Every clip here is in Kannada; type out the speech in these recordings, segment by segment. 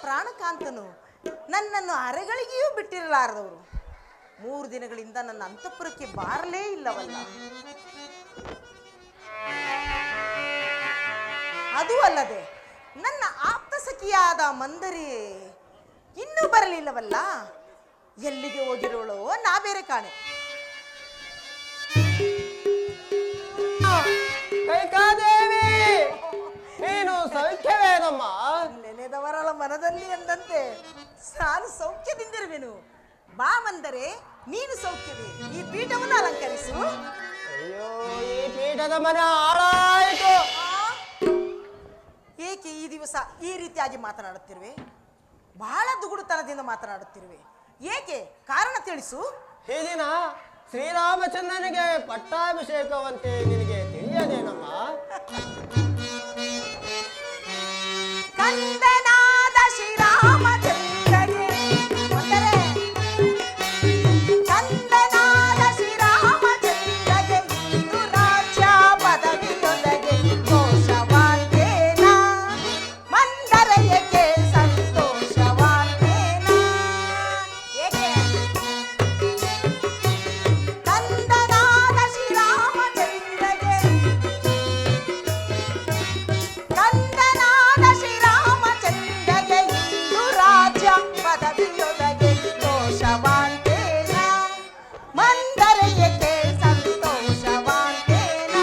ಪ್ರಾಣಕಾಂತನು ನನ್ನನ್ನು ಅರೆಗಳಿಗೆಯೂ ಬಿಟ್ಟಿರಲಾರದವರು 3 ದಿನಗಳಿಂದ ನನ್ನ ಅಂತಃಪುರಕ್ಕೆ ಬಾರಲೇ ಇಲ್ಲವಲ್ಲ. ಅದು ಅಲ್ಲದೆ ನನ್ನ ಆಪ್ತ ಸಖಿಯಾದ ಮಂದರಿ ಇನ್ನೂ ಬರಲಿಲ್ಲವಲ್ಲ. ಎಲ್ಲಿಗೆ ಹೋಗಿರೋಳೋ ನಾ ಬೇರೆ ಕಾಣೆ. ಕೈಕಾದೇವಿ, ನೀನು ಸೌಖ್ಯವೇನಮ್ಮ? ನೆನೆದವರ ಮನದಲ್ಲಿ ಎಂದಂತೆ ನಾನು ಸೌಖ್ಯದಿಂದಿರುವೆನು. ಬಾ ಮಂದರೆ, ನೀನು ಸೌಖ್ಯವೇ? ಈ ಪೀಠವನ್ನು ಅಲಂಕರಿಸು. ಅಯ್ಯೋ, ಈ ಪೀಠದ ಮನೆ ಹಾಳಾಯಿತು. ಏಕೆ ಈ ದಿವಸ ಈ ರೀತಿಯಾಗಿ ಮಾತನಾಡುತ್ತಿರುವೆ? ಬಹಳ ದುಗುಡುತನದಿಂದ ಮಾತನಾಡುತ್ತಿರುವೆ. ಏಕೆ? ಕಾರಣ ತಿಳಿಸು. ಈ ದಿನ ಶ್ರೀರಾಮಚಂದ್ರನಿಗೆ ಪಟ್ಟಾಭಿಷೇಕವಂತೆ ನಿನಗೆ ತಿಳಿಯದೇನಮ್ಮ? ಕಂದನಾದ ಶ್ರೀರಾಮಚಂದ್ರಗೆ ಕಂದನಾದ ಶ್ರೀರಾಮಚಂದ್ರಗೆ ಇಂದು ರಾಜ್ಯ ಪದವಿಯೊಂದಗೆ ದೋಷವಾಂತೇನ ಮಂದರಯಕ್ಕೆ ಸಂತೋಷವಾಂತೇನ. ಏಕೆ? ಕಂದನಾದ ಶ್ರೀರಾಮಚಂದ್ರಗೆ ಕಂದನಾದ ಶ್ರೀರಾಮಚಂದ್ರಗೆ ಇಂದು ರಾಜ್ಯ ಪದವಿಯೊದಗೆ ದೋಷವಾಂತೇನ ಮಂದರಯಕ್ಕೆ ಸಂತೋಷವಾಂತೇನ.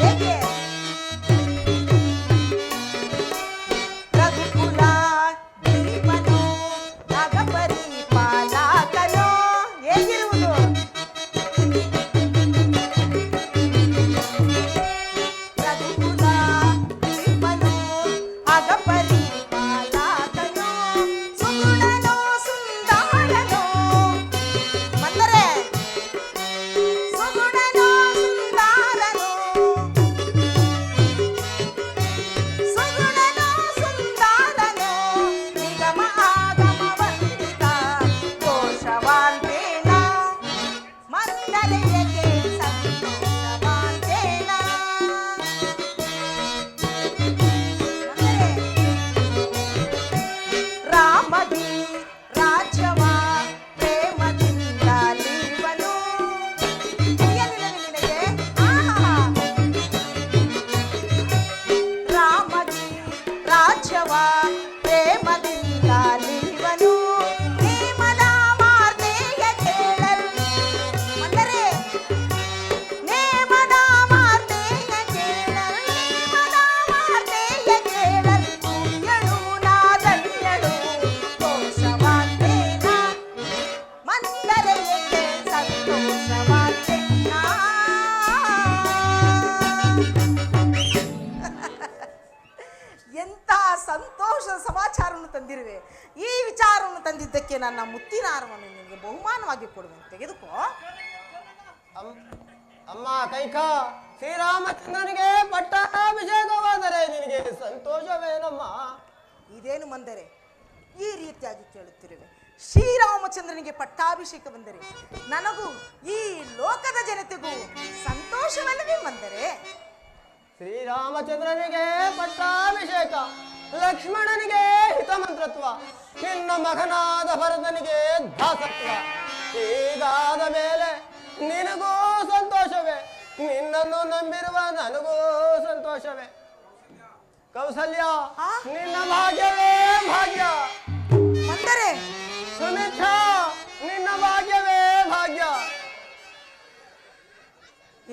ಏಕೆ? ರಘುಕುಲ ಗಿರಿಪನು ನಾಗಪರಿಪಾಲಕನು ಹೇಗಿರುವುದು? ರಘುಕುಲ ಗಿರಿಪನು ನಾಗಪರಿಪಾಲಕನು ಸುಗುಣನು ಸುಂದರನು ಮಂದರೆ ಸುಗುಣನು ಸುಂದರನು ಸುಗುಣನು ಸುಂದರನು ನಿಗಮ ಆಗಮ ವಂದಿತ ದೋಷವಾಂತೇನ ಮಂದರಯಕ್ಕೆ ಸಂತೋಷವಾಂತೇನ. ಮಂದರೆ ರಾಮದಿ ರಾಜ್ಯವ ಪ್ರೇಮದಿಂದ ನೀವನು ತಿಳಿಯಲಿಲ್ಲ ನಿನಗೆ? ರಾಮದಿ ರಾಜ್ಯವ ಪ್ರೇಮದಿಂದ ನೀವನು ನೇಮದ ಮಾರ್ತೆಯ ಕೇಳಲ್ ಮಂದರೆ ನೇಮದ ಮಾರ್ತೆಯ ಕೇಳಲ್ ನೇಮದ ಮಾರ್ತೆಯ ಕೇಳಲ್ ಪುಣ್ಯಳು ನಾದನ್ಯಳು ದೋಷವಾಂತೇನ ಮಂದರಯಕ್ಕೆ ಸಂತೋಷವಾಂತೇನ. ಎಂಥ ಸಂತೋಷ ಸಮಾಚಾರವನ್ನು ತಂದಿರುವೆ. ಈ ವಿಚಾರವನ್ನು ತಂದಿದ್ದಕ್ಕೆ ನನ್ನ ಮುತ್ತಿನ ಹಾರವನ್ನು ನಿನಗೆ ಬಹುಮಾನವಾಗಿ ಕೊಡುವೆನು, ತೆಗೆದುಕೋ. ಅಮ್ಮ ಕೈಕಾ, ಶ್ರೀರಾಮಚಂದ್ರನಿಗೆ ಪಟ್ಟಾಭಿಷೇಕವಾದರೆ ನಿನಗೆ ಸಂತೋಷವೇನಮ್ಮ? ಇದೇನು ಮಂದರೆ ಈ ರೀತಿಯಾಗಿ ಕೇಳುತ್ತಿರುವೆ? ಶ್ರೀರಾಮಚಂದ್ರನಿಗೆ ಪಟ್ಟಾಭಿಷೇಕ ಬಂದರೆ ನನಗೂ ಈ ಲೋಕದ ಜನತೆಗೂ ಸಂತೋಷವಲ್ಲವೇ ಮಂದರೆ? ಶ್ರೀರಾಮಚಂದ್ರನಿಗೆ ಪಟ್ಟಾಭಿಷೇಕ, ಲಕ್ಷ್ಮಣನಿಗೆ ಹಿತಮಂತ್ರತ್ವ, ನಿನ್ನ ಮಗನಾದ ಭರತನಿಗೆ ದಾಸತ್ವ. ಹೀಗಾದ ಮೇಲೆ ನಿನಗೂ ಸಂತೋಷವೇ, ನಿನ್ನನ್ನು ನಂಬಿರುವ ನನಗೂ ಸಂತೋಷವೇ. ಕೌಸಲ್ಯ, ನಿನ್ನ ಭಾಗ್ಯವೇ ಭಾಗ್ಯ. ಮಂದರೆ ಸುಮಿತ್ರಾ, ನಿನ್ನ ಭಾಗ್ಯವೇ ಭಾಗ್ಯ.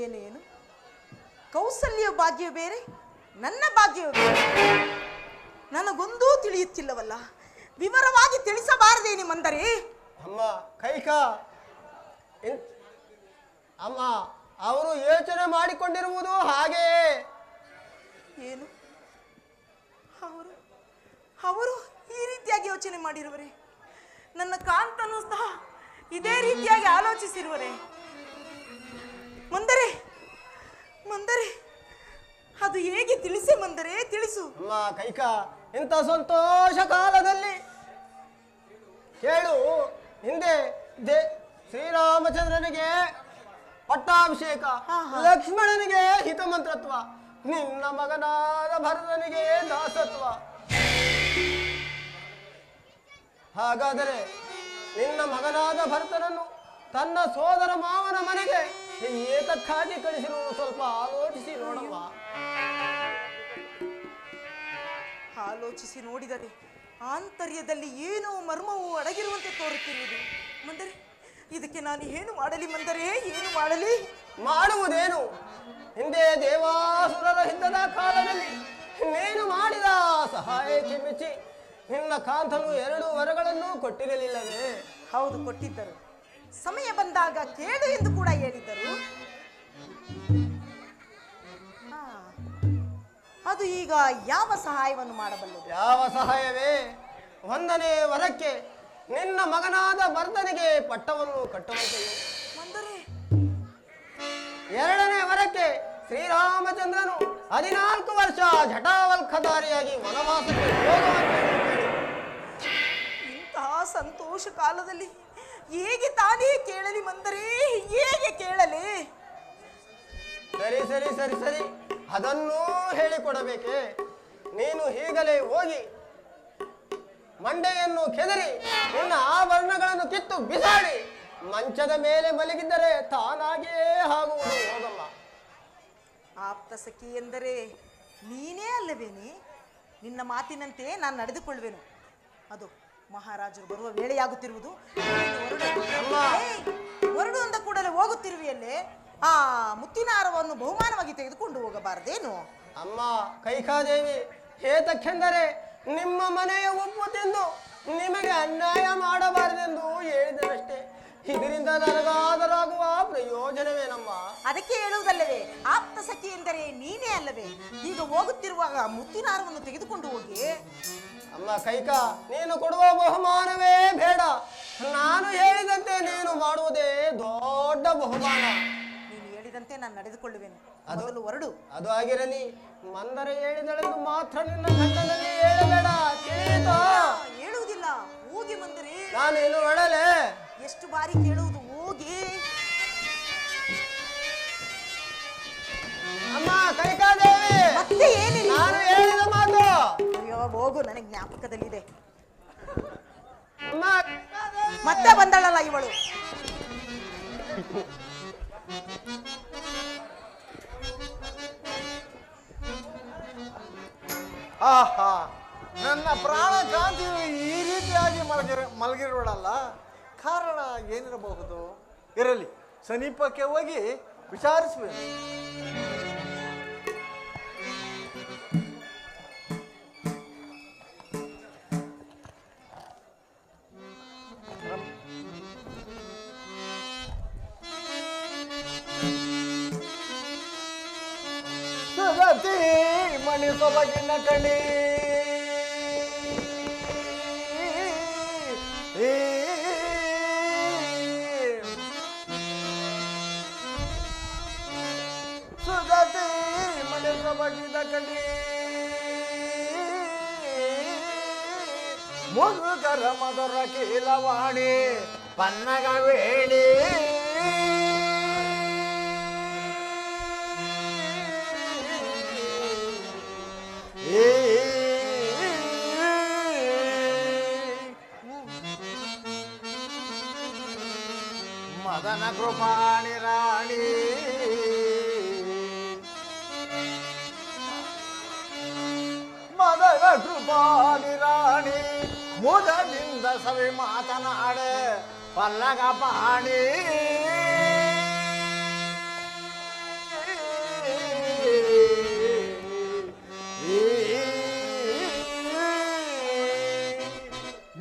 ಏನು ಕೌಸಲ್ಯ ಭಾಗ್ಯ ಬೇರೆ, ನನ್ನ ಭಾಗ್ಯವೂ ಬೇರೆ. ನನಗೊಂದೂ ತಿಳಿಯುತ್ತಿಲ್ಲವಲ್ಲ. ವಿವರವಾಗಿ ತಿಳಿಸಬಾರದೇನೆ ಮಂದರೆ? ಅಮ್ಮ ಕೈಕಾ, ಅಮ್ಮ ಅವರು ಯೋಚನೆ ಮಾಡಿಕೊಂಡಿರುವುದು ಹಾಗೆಯೇ. ಏನು? ಅವರು ಈ ರೀತಿಯಾಗಿ ಯೋಚನೆ ಮಾಡಿರುವರೆ? ನನ್ನ ಕಾಂತನು ಸಹ ಇದೇ ರೀತಿಯಾಗಿ ಆಲೋಚಿಸಿರುವರೆ? ಮಂದರೆ ಮಂದರೆ ಅದು ಹೇಗೆ ತಿಳಿಸೆ ಮಂದರೆ, ತಿಳಿಸು. ಅಮ್ಮ ಕೈಕಾ, ಇಂಥ ಸಂತೋಷ ಕಾಲದಲ್ಲಿ ಕೇಳು. ಹಿಂದೆ ಶ್ರೀರಾಮಚಂದ್ರನಿಗೆ ಪಟ್ಟಾಭಿಷೇಕ, ಲಕ್ಷ್ಮಣನಿಗೆ ಹಿತಮಂತ್ರತ್ವ, ನಿನ್ನ ಮಗನಾದ ಭರತನಿಗೆ ದಾಸತ್ವ. ಹಾಗಾದರೆ ನಿನ್ನ ಮಗನಾದ ಭರತನನ್ನು ತನ್ನ ಸೋದರ ಮಾವನ ಮನೆಗೆ ಏತಕ್ಕಾಗಿ ಕಳಿಸಿರುವುದು ಸ್ವಲ್ಪ ಆಲೋಚಿಸಿ ನೋಡಮ್ಮ. ಆಲೋಚಿಸಿ ನೋಡಿದರೆ ಆಂತರ್ಯದಲ್ಲಿ ಏನೋ ಮರ್ಮವು ಅಡಗಿರುವಂತೆ ತೋರುತ್ತಿರುವುದು. ಮಂದರೆ ಇದಕ್ಕೆ ನಾನು ಏನು ಮಾಡಲಿ ಮಂದರೆ, ಏನು ಮಾಡಲಿ? ಮಾಡುವುದೇನು? ಹಿಂದೆ ದೇವಾಸುರರ ಹಿಂದದ ಕಾಲದಲ್ಲಿ ನೀನು ಮಾಡಿದ ಸಹಾಯಕ್ಕೆ ಮೆಚ್ಚಿ ನಿನ್ನ ಕಾಂತನು 2 ವರಗಳನ್ನು ಕೊಟ್ಟಿರಲಿಲ್ಲವೇ? ಹೌದು, ಕೊಟ್ಟಿದ್ದರು. ಸಮಯ ಬಂದಾಗ ಕೇಳು ಎಂದು ಕೂಡ ಹೇಳಿದ್ದರು. ಅದು ಈಗ ಯಾವ ಸಹಾಯವನ್ನು ಮಾಡಬಲ್ಲದು? ಯಾವ ಸಹಾಯವೇ? 1ನೇ ವರಕ್ಕೆ ನಿನ್ನ ಮಗನಾದ ಭರತನಿಗೆ ಪಟ್ಟವನ್ನು ಕಟ್ಟುವಂತೆಯೇ, ಮಂದರೆ 2ನೇ ವರಕ್ಕೆ ಶ್ರೀರಾಮಚಂದ್ರನು 14 ವರ್ಷ ಜಟಾವಲ್ಕಧಾರಿಯಾಗಿ ವನವಾಸಕ್ಕೆ ಹೋಗುವಂತೆ. ಇಂತಹ ಸಂತೋಷ ಕಾಲದಲ್ಲಿ ಹೇಗೆ ತಾನೇ ಕೇಳಲಿ ಮಂದರೆ, ಹೇಗೆ ಕೇಳಲಿ? ಸರಿ ಸರಿ ಸರಿ ಸರಿ, ಅದನ್ನೂ ಹೇಳಿಕೊಡಬೇಕೆ? ನೀನು ಈಗಲೇ ಹೋಗಿ ಮಂಡೆಯನ್ನು ಕೆದರಿ ನಿನ್ನ ಆಭರಣಗಳನ್ನು ಕಿತ್ತು ಬಿಸಾಡಿ ಮಂಚದ ಮೇಲೆ ಮಲಗಿದ್ದರೆ ತಾನಾಗಿಯೇ ಆಗುವುದು. ಹೋಗಮ್ಮ. ಆಪ್ತ ಸಖಿ ಎಂದರೆ ನೀನೇ ಅಲ್ಲವೇನೆ? ನಿನ್ನ ಮಾತಿನಂತೆ ನಾನು ನಡೆದುಕೊಳ್ಳುವೆನು. ಅದು ಮಹಾರಾಜರು ಬರುವ ವೇಳೆಯಾಗುತ್ತಿರುವುದು. ಹೊರಡು ಅಂದ ಕೂಡಲೇ ಹೋಗುತ್ತಿರುವೆಯಲ್ಲೇ ಆ ಮುತ್ತಿನ ಹಾರವನ್ನು ಬಹುಮಾನವಾಗಿ ತೆಗೆದುಕೊಂಡು ಹೋಗಬಾರದೇನು? ಅಮ್ಮ ಕೈಕಾದೇವಿ, ಏತಕ್ಕೆಂದರೆ ನಿಮ್ಮ ಮನೆಯ ಉಪ್ಪು ತಿಂದು ನಿಮಗೆ ಅನ್ಯಾಯ ಮಾಡಬಾರದೆಂದು ಹೇಳಿದರಷ್ಟೇ. ಇದರಿಂದ ನನಗಾದರಾಗುವ ಪ್ರಯೋಜನವೇನಮ್ಮ? ಅದಕ್ಕೆ ಹೇಳುವುದಲ್ಲವೇ, ಆಪ್ತ ಸಖಿ ಎಂದರೆ ನೀನೇ ಅಲ್ಲವೇ? ಈಗ ಹೋಗುತ್ತಿರುವಾಗ ಮುತ್ತಿನ ಹಾರವನ್ನು ತೆಗೆದುಕೊಂಡು ಹೋಗಿ. ಅಮ್ಮ ಕೈಕಾ, ನೀನು ಕೊಡುವ ಬಹುಮಾನವೇ ಬೇಡ. ನಾನು ಹೇಳಿದಂತೆ ನೀನು ಮಾಡುವುದೇ ದೊಡ್ಡ ಬಹುಮಾನ. ನೀನು ಹೇಳಿದಂತೆ ನಾನು ನಡೆದುಕೊಳ್ಳುವೆನು. ಮೊದಲು ಹೊರಡು. ಅದು ಆಗಿರಲಿ, ಮಂದರೆ ಹೇಳಿದಳೆಂದು ಮಾತ್ರ ನಿನ್ನ ಗಂಡನಲ್ಲಿ ಹೇಳಬೇಡ, ತಿಳಿಯಿತೋ? ಹೇಳುವುದಿಲ್ಲ, ಹೋಗಿ ಮಂದರೆ. ನಾನೇನು ಹೇಳಲೆ? ಎಷ್ಟು ಬಾರಿ ಕೇಳುವುದು, ಹೋಗಿ. ಅಮ್ಮ ಕೈಕಾದೇವಿ, ಮತ್ತೆ ಏನಿಲ್ಲ, ನಾನು ಹೇಳಿದ ಮಾತು. ಅಯ್ಯೋ ಹೋಗು, ನನಗೆ ಜ್ಞಾಪಕದಲ್ಲಿದೆ. ಅಮ್ಮ ಮತ್ತೆ ಬಂದಳಲ್ಲ ಇವಳು. ಆಹಾ, ನನ್ನ ಪ್ರಾಣ ಕಾಂತಿಯು ಈ ರೀತಿಯಾಗಿ ಮಲಗಿರೋಳಲ್ಲ, ಕಾರಣ ಏನಿರಬಹುದು? ಇರಲಿ, ಸಮೀಪಕ್ಕೆ ಹೋಗಿ ವಿಚಾರಿಸುವೆ. ಸುಗತಿ ಮಣಿ ಸೊಬಗಿನ ಕಣಿ, ಸುಗತಿ ಮಣಿ ಸೊಬಗಿನ ಕಣಿ, ಮುದುಕರ ಮಧುರ ಕೀಲವಾಣಿ ಪನ್ನಗ ವೇಣಿ, ಮದನ ಕೃಪಾಣಿ ರಾಣಿ, ಮದನ ಕೃಪಾಣಿ ರಾಣಿ, ಮುದದಿಂದ ಸವಿ ಮಾತನಾಡೆ ಪಲ್ಲಗ ಪಾಣಿ,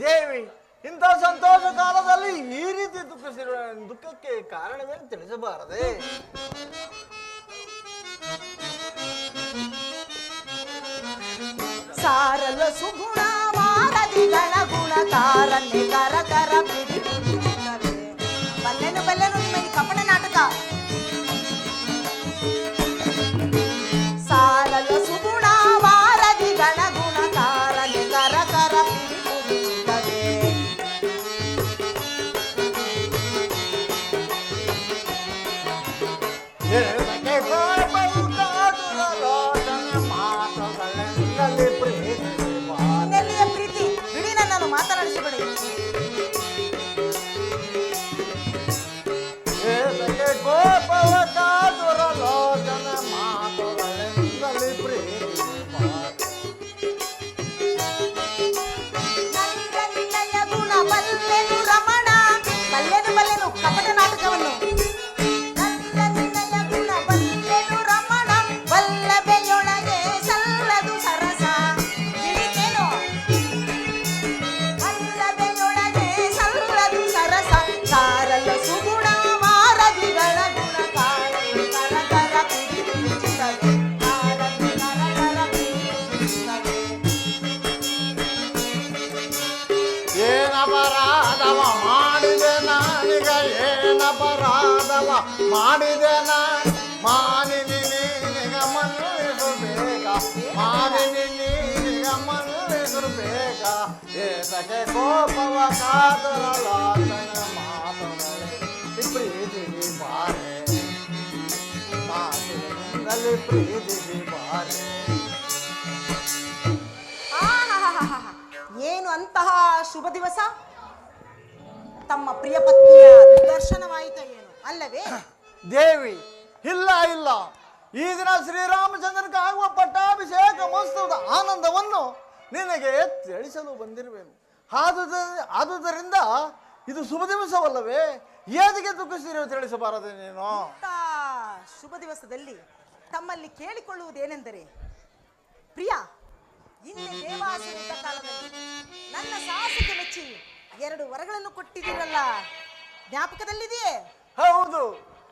ದೇವಿ, ಇಂಥ ಸಂತೋಷ ಕಾಲದಲ್ಲಿ ಈ ರೀತಿ ದುಃಖಿಸಿರುವ ದುಃಖಕ್ಕೆ ಕಾರಣವೇನು ತಿಳಿಸಬಾರದೆ? ಸಾರಲ ಸುಗುಣ ಮಾರದಿ ಗಣಗುಣ ಕಾರನ್ನೇ ಕರ ಕರ ಪಿಡಿ ಕುಡಿಯುತ್ತವೆ. ಬಲ್ಲೆನು ಬಲ್ಲೆನು ನಿಮಗೆ ಕಪಟ ನಾಟಕ. ಸಾರಲ ಸುಗುಣ ಮಾರದಿ ಗಣಗುಣ ಕಾರನ್ನೇ ಕರ ಕರ ಪಿಡಿ ಕುಡಿಯುತ್ತವೆ. ಏತಕ್ಕೆ ಕಾರಣ ಮಾಡಿದೆನ ಮಾನಿನಿ ನೀನಿಗ ಮನ್ನಿಸಬೇಕ ಮಾನಿನಿ ನೀನಿಗ ಮನ್ನಿಸಬೇಕ ಏತಕ್ಕೆ ಕೋಪವ ಕಾದರಲಾತನ ಮಾತುಗಳೇ ಪ್ರೀತಿಸಿ ಬಾರೆ ಮಾತಿನಲ್ಲಿ ಪ್ರೀತಿಸಿ ಬಾರೆ. ಏನು ಅಂತಹ ಶುಭ ದಿವಸ, ತಮ್ಮ ಪ್ರಿಯ ಪತ್ನಿಯ ದರ್ಶನವಾಯಿತ ಏನು ಅಲ್ಲವೇ? ದೇವಿ, ಇಲ್ಲ ಇಲ್ಲ, ಈ ದಿನ ಶ್ರೀರಾಮಚಂದ್ರನಿಗೆ ಆಗುವ ಪಟ್ಟಾಭಿಷೇಕ ಮಹೋತ್ಸವದ ಆನಂದವನ್ನು ನಿನಗೆ ತಿಳಿಸಲು ಬಂದಿರುವೆನು. ಆದುದರಿಂದ ಇದು ಶುಭ ದಿವಸವಲ್ಲವೇ? ಏದಿಗೆ ದುಃಖಿಸಿರುವ ತಿಳಿಸಬಾರದೆ ನೀನು? ಶುಭ ದಿವಸದಲ್ಲಿ ತಮ್ಮಲ್ಲಿ ಕೇಳಿಕೊಳ್ಳುವುದೇನೆಂದರೆ, ಪ್ರಿಯ, ಹಿಂದೆ ದೇವಾಸುರಿದ್ದ ಕಾಲದಲ್ಲಿ ನನ್ನ ಸಾಹಸಕ್ಕೆ ಮೆಚ್ಚಿ 2 ವರಗಳನ್ನು ಕೊಟ್ಟಿದ್ದೀರಲ್ಲ, ಜ್ಞಾಪಕದಲ್ಲಿದೆಯೇ? ಹೌದು,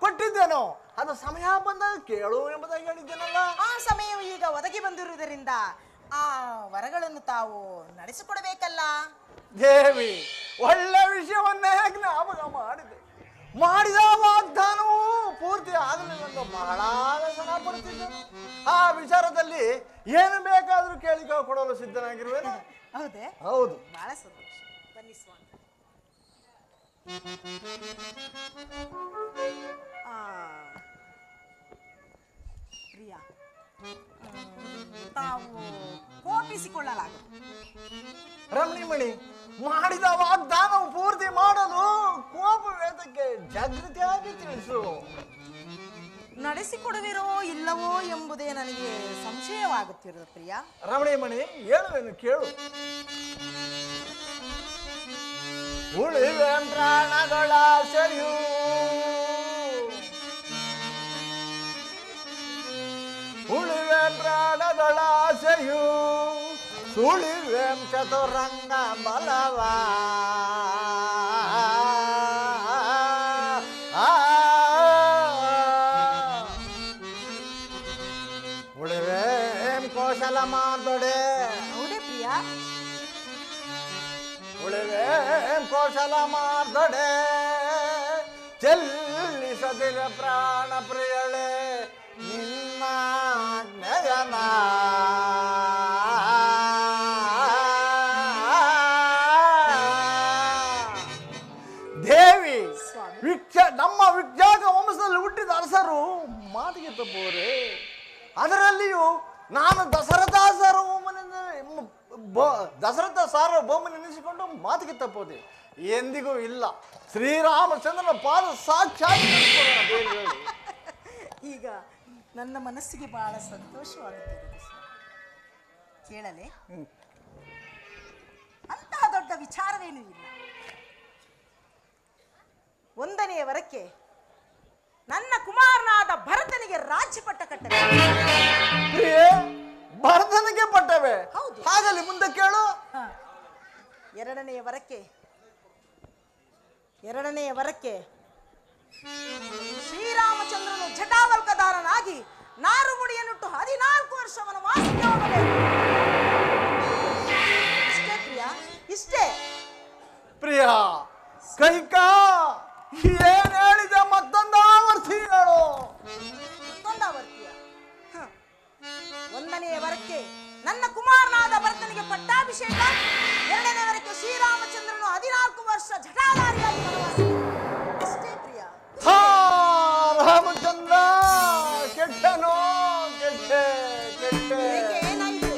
ಕೊಟ್ಟಿದ್ದೇನೋ. ಅದು ಸಮಯ ಬಂದಾಗ ಕೇಳು ಎಂಬುದಾಗಿ ಹೇಳಿದ್ದೇನಲ್ಲ. ಆ ಸಮಯವು ಈಗ ಒದಗಿ ಬಂದಿರುವುದರಿಂದ ಆ ವರಗಳನ್ನು ತಾವು ನಡೆಸಿಕೊಡಬೇಕಲ್ಲ. ದೇವಿ, ಒಳ್ಳೆ ವಿಷಯವನ್ನೇ ಜ್ಞಾಪಕ ಮಾಡಿದ ವಾಗ್ದಾನವೂ ಪೂರ್ತಿ ಆಗಲಿಲ್ಲ. ಬಹಳ ವ್ಯಸನ ಪಡುತ್ತಿದ್ದರು. ಆ ವಿಚಾರದಲ್ಲಿ ಏನು ಬೇಕಾದರೂ ಕೇಳಿಕೊ ಕೊಡಲು ಸಿದ್ಧನಾಗಿರುವೇನು. ಹೌದೇ? ಹೌದು. ಬಹಳ ಸಂತೋಷ. ಬನ್ನಿ ಸ್ವಾಮಿ. ಪ್ರಿಯ, ತಾವು ಕೋಪಿಸಿಕೊಳ್ಳಲಾಗದು. ರಮಣಿಮಣಿ, ಮಾಡಿದ ವಾಗ್ದಾನವು ಪೂರ್ತಿ ಮಾಡಲು ಕೋಪ ವೇದಕ್ಕೆ ಜಾಗೃತಿಯಾಗಿ ತಿಳಿಸು. ನಡೆಸಿಕೊಡುವಿರೋ ಇಲ್ಲವೋ ಎಂಬುದೇ ನನಗೆ ಸಂಶಯವಾಗುತ್ತಿರುವುದು ಪ್ರಿಯ. ರಮಣಿಮಣಿ, ಹೇಳುವೇನು ಕೇಳು. ಉಳಿವೆ ಪ್ರಾಣಗಳ ಸರಿಯು ಉಳಿವೆ ಪ್ರಾಣಗಳ ಆಸೆಯು ಸುಳಿವೆಂ ಚತುರಂಗ ಬಲವ ಉಳಿವೆಂ ಕೌಶಲ ಮಾರ್ದೊಡೆ. ಹೌದೇ ಪ್ರಿಯ? ಉಳಿವೆಂ ಕೌಶಲ ಮಾರ್ದೊಡೆ ಚೆಲ್ಲಿಸದಿರ ಪ್ರಾಣ ಪ್ರಿಯಳೆ ನಿನ್ನ ನಯನ. ದೇವಿ, ನಮ್ಮ ವಿಖ್ಯಾತ ವಂಶದಲ್ಲಿ ಹುಟ್ಟಿದ ಅರಸರು ಮಾತಿಗೆ ತಪ್ಪುವರೆ. ಅದರಲ್ಲಿಯೂ ನಾನು ದಶರಥ ಸಾರ್ವಭೌಮನೆನಿಸಿಕೊಂಡು ಮಾತಿಗೆ ತಪ್ಪೋದೆ ಎಂದಿಗೂ ಇಲ್ಲ. ಶ್ರೀರಾಮಚಂದ್ರನ ಪಾದ ಸಾಕ್ಷಾತ್ ಈಗ ನನ್ನ ಮನಸ್ಸಿಗೆ ಬಹಳ ಸಂತೋಷವಾಗುತ್ತಿದೆ. ಕೇಳಲೆ, ಅಂತಹ ದೊಡ್ಡ ವಿಚಾರವೇನೂ ಇಲ್ಲ. 1ನೇ ವರಕ್ಕೆ ನನ್ನ ಕುಮಾರನಾದ ಭರತನಿಗೆ ರಾಜ್ಯ ಪಟ್ಟ ಕಟ್ಟವೆ. ಭರತನಿಗೆ ಪಟ್ಟವೆ? ಹೌದು. ಹಾಗಲಿ ಮುಂದೆ ಕೇಳು. 2ನೇ ವರಕ್ಕೆ ಶ್ರೀರಾಮಚಂದ್ರನು ಜಟಾವಲ್ಕದಾರನಾಗಿ ನಾರುಮುಡಿಯನ್ನುಟ್ಟು 14 ವರ್ಷ ವನವಾಸಕ್ಕೆ ಹೋಗಬೇಕು. ಇಷ್ಟೇ ಪ್ರಿಯ, ಇಷ್ಟೇ. ಪ್ರಿಯ ಕೈಕಾ, ಏನ್ ಹೇಳಿದೆ ಮತ್ತೊಂದಾವರ್ತಿ ಹೇಳು. ಮತ್ತೊಂದಾವರ್ತಿಯ? 1ನೇ ವರಕ್ಕೆ ನನ್ನ ಕುಮಾರನಾದ ಭರತನಿಗೆ ಪಟ್ಟಾಭಿಷೇಕ, 2ನೇ ವರಕ್ಕೆ ಶ್ರೀರಾಮಚಂದ್ರನು 14 ವರ್ಷ ಜಟಾಧಾರಿಯಾಗಿ ವನವಾಸ. ಇಷ್ಟೇ ಪ್ರಿಯ. ರಾಮಚಂದ್ರ ಕೆಟ್ಟನೋ? ಕೆಟ್ಟೆ ಕೆಟ್ಟೆ. ಏನಾಯಿತು?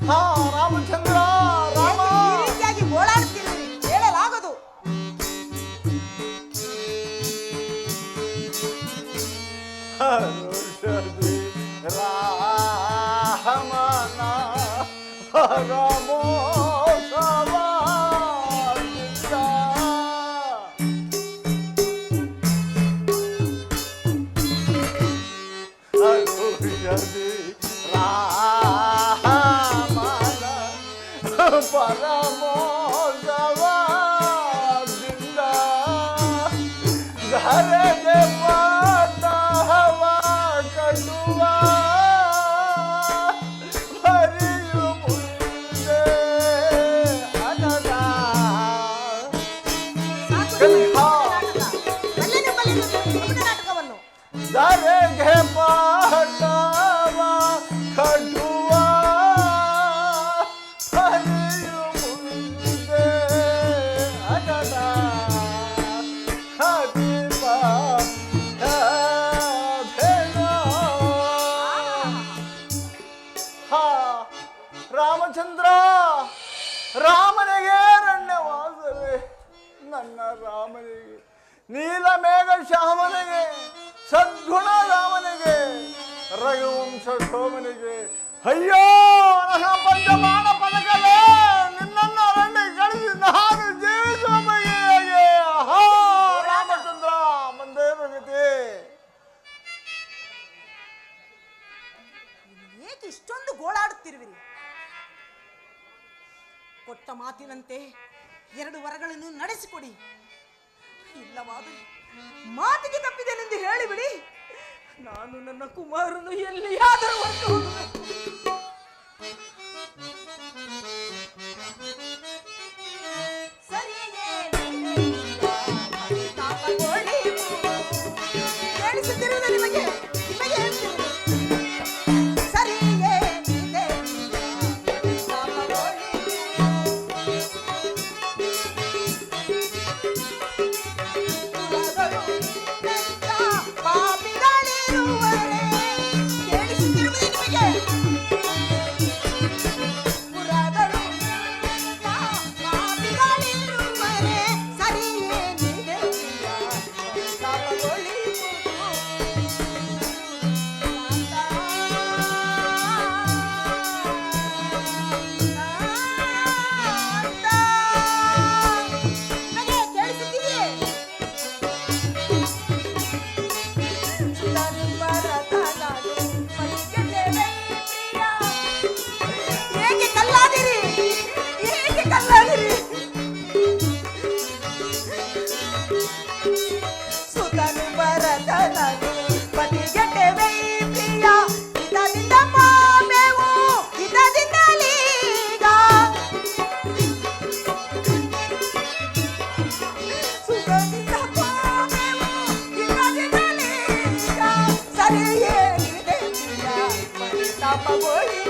ಹಾ ರಾಮಚಂದ್ರ ರಾಮ ಈ ರೀತಿಯಾಗಿ ಓಡಾಡ್ತಿರುವಿರಿ, ಹೇಳಲಾಗದು. ಹರುಷದಿ ರಾಮನ ಪರಮೋತ್ಸವದಿಂದ ಹರುಷದಿ ರಾಮನ ಪರಮೋತ್ಸವದಿಂದ ಧರೆಗೆ ಪಾಠವ ಕಟ್ಟುವ ಹರಿಯು ಮುಂದೆ ಅನದ ನಾಟಕವನ್ನು ಧರೆಗೆ ಪಾಠವ ಕಟ್ಟುವ ಹರಿಯು ಮುಂದೆ ಅನದ ಹರಿವ ಹಾ ರಾಮಚಂದ್ರ ರಾಮನಿಗೆ ಅರಣ್ಯವಾಸವೇ ನನ್ನ ರಾಮನಿಗೆ ನೀಲಮೇಘ ಶ್ಯಾಮನಿಗೆ ಸದ್ಗುಣ ರಾಮನಿಗೆ ರಘುವಂಶ ಶೋಭನಿಗೆ ಅಯ್ಯೋ ನನ್ನ ಪಂಚಮಾನ ಪದಕವೇ ನಿನ್ನನ್ನು ಅರಣ್ಯ ಕಳಿಸಿ ನಾನು ಜೀವಿಸುವ ಬಗೆಗೆ ಹಾ ರಾಮಚಂದ್ರ ಮುಂದೆ ಪ್ರಗತಿ ಏಕೆ ಇಷ್ಟೊಂದು ಗೋಳಾಡುತ್ತಿರುವಿರಿ? ಕೊಟ್ಟ ಮಾತಿನಂತೆ 2 ವರಗಳನ್ನು ನಡೆಸಿಕೊಡಿ. ಇಲ್ಲವಾದರೆ ಮಾತಿಗೆ ತಪ್ಪಿದೆನೆಂದು ಹೇಳಿಬಿಡಿ. ನಾನು ನನ್ನ ಕುಮಾರನು ಎಲ್ಲಿಯಾದರೂ ಹೊರಟು ಹೋಗಬೇಕು. ಕೇಳಿಸುತ್ತಿರುವುದು ನಿಮಗೆ ನಿಮಗೆ ಹೇಳ್ತಿರುವುದು. ಸರಿಯೇ ನಿದೆ ಪಾಪಿಗಳಿರುವರೆ. ಕೇಳಿಸುತ್ತಿರುವುದು ನಿಮಗೆ ಪುರಗಳು ಪಾಪಿಗಳಿರುವರೆ. ಸರಿಯೇ ನಿದೆ ಪಾಪಗೊಳ್ಳಿ ಏಕೆ ಕಲ್ಲಾದಿರಿ? ಏಕೆ ಕಲ್ಲಾದಿರಿ? ಸುತನು ಬರತನನು ಪತಿಗೆಟ್ಟೆವೆ ಪ್ರಿಯ. ಹಿತದಿಂದ ಪಾಮೆವು ಹಿತದಿಂದಲೀಗ. ಸುತನಿಂದ ಪಾಮೆವು ಹಿತದಿಂದಲೀಗ. ಸರಿಯೇ ಇದೆ ಪ್ರಿಯ ಪರಿತಾಪಗೊಳ್ಳಿ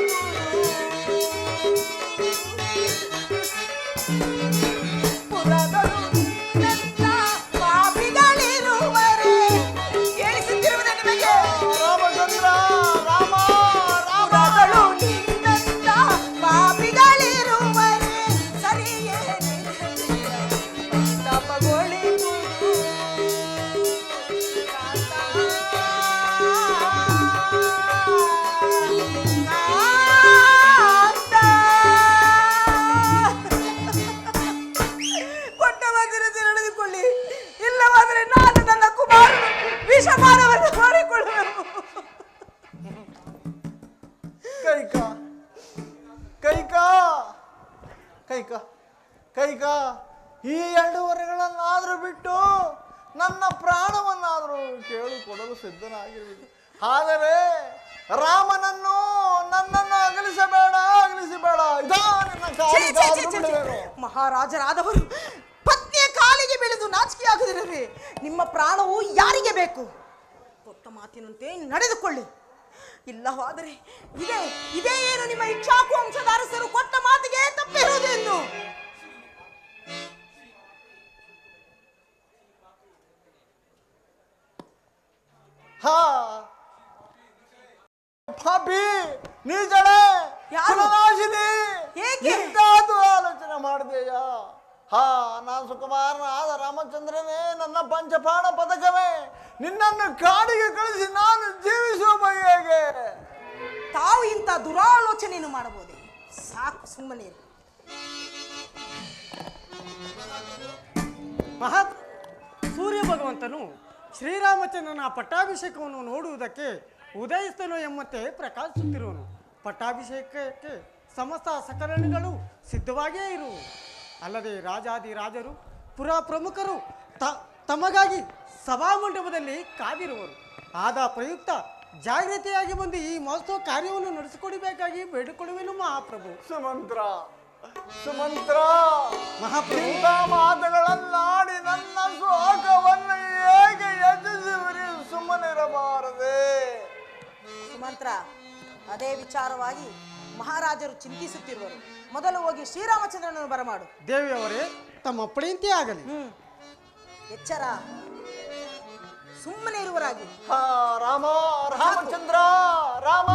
ಪುರಗಳು ನಿನ್ನ ಪಾಪಿಗಳಿರುವರೆ. ಕೇಳಿಸುತ್ತಿರುವುದು ನಿಮಗೆ ರಾಮಚಂದ್ರ ರಾಮ ಪುರಗಳು ನಿನ್ನ ಪಾಪಿಗಳಿರುವರೆ. ಸರಿಯೇ ತಪಗೊಳ್ಳಿ ಕೊಟ್ಟ ಮಾತಿನಂತೆ ನಡೆದುಕೊಳ್ಳಿ. ಇಲ್ಲವಾದರೆ ನಾನು ನನ್ನ ಕುಮಾರನು ವಿಷಪಾನವನ್ನು ಮಾಡಿಕೊಳ್ಳುವೆನು. ಕೈಕ ಕೈಕ ಕೈಕ ಕೈಕ ಈ 2 ವರಗಳನ್ನಾದರೂ ಬಿಟ್ಟು ನನ್ನ ಪ್ರಾಣವನ್ನಾದರೂ ಕೇಳಿಕೊಡಲು ಸಿದ್ಧನಾಗಿರುವುದು. ಆದರೆ ರಾಮನನ್ನು ನನ್ನನ್ನು ಅಗಲಿಸಬೇಡ ಅಗಲಿಸಬೇಡ. ಇದಾ ನಿನ್ನ ಕಾಲಿಗಾದರೂ ಬಿಡುವೆನು. ಮಹಾರಾಜರಾದವರು ಪತ್ನಿಯ ಕಾಲಿಗೆ ಬೆಳೆದು ನಾಚಿಕೆಯಾಗದಿರವೆ ನಿಮ್ಮ ಪ್ರಾಣವು ಯಾರಿಗೆ ಬೇಕು? ಕೊಟ್ಟ ಮಾತಿನಂತೆ ನಡೆದುಕೊಳ್ಳಿ. ಇಲ್ಲವಾದರೆ ಇದೇ ಏನು ನಿಮ್ಮ ಇಚ್ಛಾಕು ವಂಶದ ಅರಸರು ಕೊಟ್ಟ ಮಾತಿಗೆ ತಪ್ಪಿರುವುದೆಂದು. ಹಾ ಪಾಪಿ, ನೀಚಳೆ, ಯಾರು? ಕುಲನಾಶಿನಿ, ಏಕೆ? ಎಂತಾದು ಆಲೋಚನೆ ಮಾಡಿದೆಯಾ? ಹಾ, ನಾನು ಸುಕುಮಾರನಾದ ರಾಮಚಂದ್ರನೇ, ನನ್ನ ಪಂಚಪಾಣ ಪದಕವೇ, ನಿನ್ನನ್ನು ಕಾಡಿಗೆ ಕಳಿಸಿ ನಾನು ಜೀವಿಸುವ ಬಗೆಗೆ. ತಾವು ಇಂಥ ದುರಾಲೋಚನೆಯನ್ನು ಮಾಡಬಹುದೇ? ಸಾಕು, ಸುಮ್ಮನೆ ಇರು. ಮಹಾತ್ ಸೂರ್ಯ ಭಗವಂತನು ಶ್ರೀರಾಮಚಂದ್ರನ ಪಟ್ಟಾಭಿಷೇಕವನ್ನು ನೋಡುವುದಕ್ಕೆ ಉದಯಿಸ್ತನು ಎಂಬಂತೆ ಪ್ರಕಾಶಿಸುತ್ತಿರುವನು. ಪಟ್ಟಾಭಿಷೇಕಕ್ಕೆ ಸಮಸ್ತ ಸಕರಣಗಳು ಸಿದ್ಧವಾಗಿಯೇ ಇರುವು. ಅಲ್ಲದೆ ರಾಜಾದಿರಾಜರು ಪುರ ಪ್ರಮುಖರು ತಮಗಾಗಿ ಸಭಾಮಂಟಪದಲ್ಲಿ ಕಾದಿರುವರು. ಆದ ಪ್ರಯುಕ್ತ ಜಾಗೃತಿಯಾಗಿ ಬಂದು ಈ ಮಹೋತ್ಸವ ಕಾರ್ಯವನ್ನು ನಡೆಸಿಕೊಡಬೇಕಾಗಿ ಬೇಡಿಕೊಳ್ಳುವೆನು ಮಹಾಪ್ರಭು. ಸುಮಂತ್ರ, ಸುಮಂತ್ರ, ಮಹಾಪ್ರಭು, ಇಂಥ ಮಾತುಗಳನ್ನಾಡಿ ನನ್ನ ಶೋಕವನ್ನು ಹೇಗೆ ಯಚಿಸುವಿರಿ? ಸುಮ್ಮನಿರಬಾರದೆ. ಸುಮಂತ್ರ, ಅದೇ ವಿಚಾರವಾಗಿ ಮಹಾರಾಜರು ಚಿಂತಿಸುತ್ತಿರುವರು. ಮೊದಲು ಹೋಗಿ ಶ್ರೀರಾಮಚಂದ್ರನನ್ನು ಬರಮಾಡು. ದೇವಿಯವರೇ, ತಮ್ಮ ಅಪ್ಪಣೆಯಂತೆ ಆಗಲಿ. ಎಚ್ಚರ, ಸುಮ್ಮನೆ ಇರುವರಾಗಿ. ಹಾ, ರಾಮ, ರಾಮಚಂದ್ರ, ರಾಮ.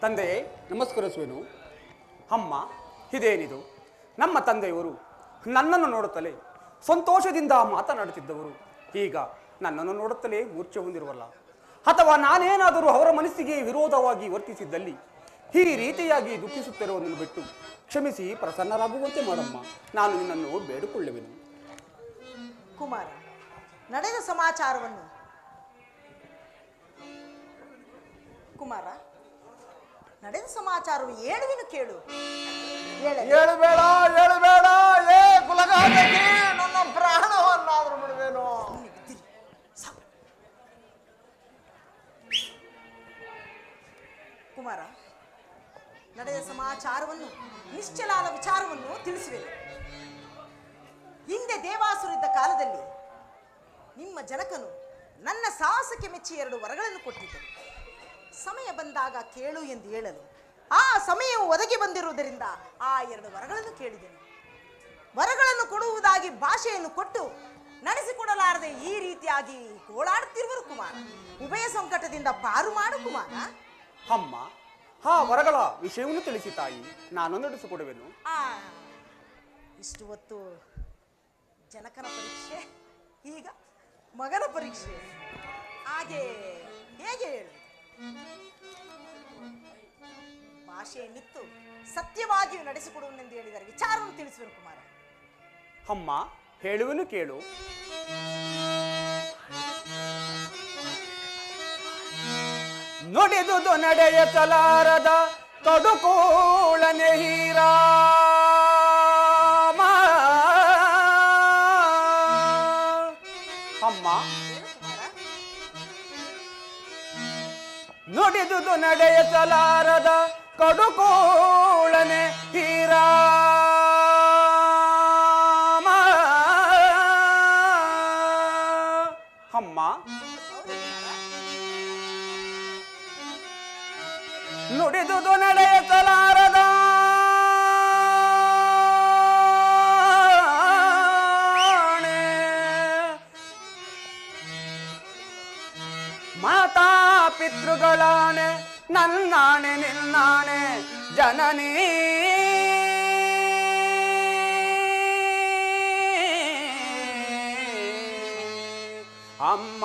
ತಂದೆಯೇ, ನಮಸ್ಕರಿಸುವೆನು. ಅಮ್ಮ, ಇದೇನಿದು? ನಮ್ಮ ತಂದೆಯವರು ನನ್ನನ್ನು ನೋಡುತ್ತಲೇ ಸಂತೋಷದಿಂದ ಮಾತನಾಡುತ್ತಿದ್ದವರು ಈಗ ನನ್ನನ್ನು ನೋಡುತ್ತಲೇ ಮೂರ್ಛೆ ಹೊಂದಿರುವಲ್ಲ. ಅಥವಾ ನಾನೇನಾದರೂ ಅವರ ಮನಸ್ಸಿಗೆ ವಿರೋಧವಾಗಿ ವರ್ತಿಸಿದ್ದಲ್ಲಿ ಈ ರೀತಿಯಾಗಿ ದುಃಖಿಸುತ್ತಿರುವುದನ್ನು ಬಿಟ್ಟು ಕ್ಷಮಿಸಿ ಪ್ರಸನ್ನರಾಗುವಂತೆ ಮಾಡಮ್ಮ. ನಾನು ನಿನ್ನನ್ನು ಬೇಡಿಕೊಳ್ಳುವೆನು. ಕುಮಾರ, ನಡೆದ ಸಮಾಚಾರವನ್ನು ಕುಮಾರ ನಡೆದ ಸಮಾಚಾರವು ಹೇಳುವೆನು, ಕೇಳು. ಹೇಳಬೇಡ, ಹೇಳಬೇಡ. ಏ ಕುಲಗಾರಕ್ಕೆ ನನ್ನ ಪ್ರಾಣವನ್ನಾದ್ರೂ ಬಿಡುವೇನು? ಕುಮಾರ, ನಡೆದ ಸಮಾಚಾರವನ್ನು, ನಿಶ್ಚಲಾದ ವಿಚಾರವನ್ನು ತಿಳಿಸುವೆನು. ಹಿಂದೆ ದೇವಾಸುರಿದ್ದ ಕಾಲದಲ್ಲಿ ನಿಮ್ಮ ಜನಕನು ನನ್ನ ಸಾಹಸಕ್ಕೆ ಮೆಚ್ಚಿ 2 ವರಗಳನ್ನು ಕೊಟ್ಟಿದ್ದರು. ಸಮಯ ಬಂದಾಗ ಕೇಳು ಎಂದು ಹೇಳಲು ಆ ಸಮಯವು ಒದಗಿ ಬಂದಿರುವುದರಿಂದ ಆ 2 ವರಗಳನ್ನು ಕೇಳಿದೆನು. ವರಗಳನ್ನು ಕೊಡುವುದಾಗಿ ಭಾಷೆಯನ್ನು ಕೊಟ್ಟು ನಡೆಸಿಕೊಡಲಾರದೆ ಈ ರೀತಿಯಾಗಿ ಗೋಳಾಡುತ್ತಿರುವರು ಕುಮಾರ. ಉಭಯ ಸಂಕಟದಿಂದ ಪಾರು ಮಾಡು ಕುಮಾರ. ಅಮ್ಮ, ಆ ವರಗಳ ವಿಷಯವನ್ನು ತಿಳಿಸಿ ತಾಯಿ, ನಾನು ನಡೆಸಿಕೊಡುವೆನು. ಇಷ್ಟು ಹೊತ್ತು ಜನಕನ ಪರೀಕ್ಷೆ, ಈಗ ಮಗನ ಪರೀಕ್ಷೆ. ಹಾಗೆ ಹೇಗೆ ಹೇಳು? ಭಾಷೆಯನ್ನಿತ್ತು ಸತ್ಯವಾಗಿಯೂ ನಡೆಸಿಕೊಡುವನೆಂದು ಹೇಳಿದರೆ ವಿಚಾರವನ್ನು ತಿಳಿಸುವೆನು ಕುಮಾರ. ಅಮ್ಮ, ಹೇಳುವೆನು, ಕೇಳು. ನುಡಿದುದು ನಡೆಯಲಾರದ ತೊಡುಕೋಳನೆ ಹೀರಾಮ. ಅಮ್ಮ, ನುಡಿದುದು ನಡೆಯಲಾರದ ಕಡುಕೋಳನೆ ಹೀರಾಮ. ಅಮ್ಮ, ನುಡಿದುದು ನಡೆಯಲಾರದ ಮಾತಾ ಪಿತೃಗಳಾನೆ ನನ್ನಾಣೆ ನಿನ್ನಾಣೆ ಜನನೀ. ಅಮ್ಮ,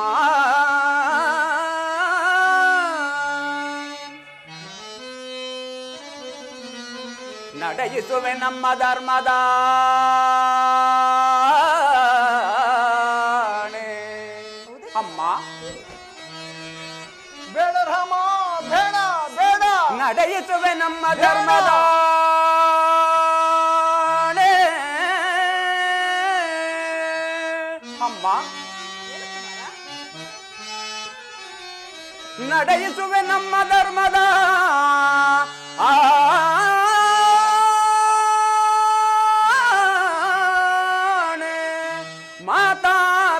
ನಡೆಯಿಸುವೆ ನಮ್ಮ ಧರ್ಮದ ಅಮ್ಮ. ಬೇಡ ರಾಮ, ಬೇಡ, ಬೇಡ. ನಡೆಯಿಸುವೆ ನಮ್ಮ ಧರ್ಮದ ಅಮ್ಮ. ನಡೆಯಿಸುವೆ ನಮ್ಮ ಧರ್ಮದ ಮಾತಾ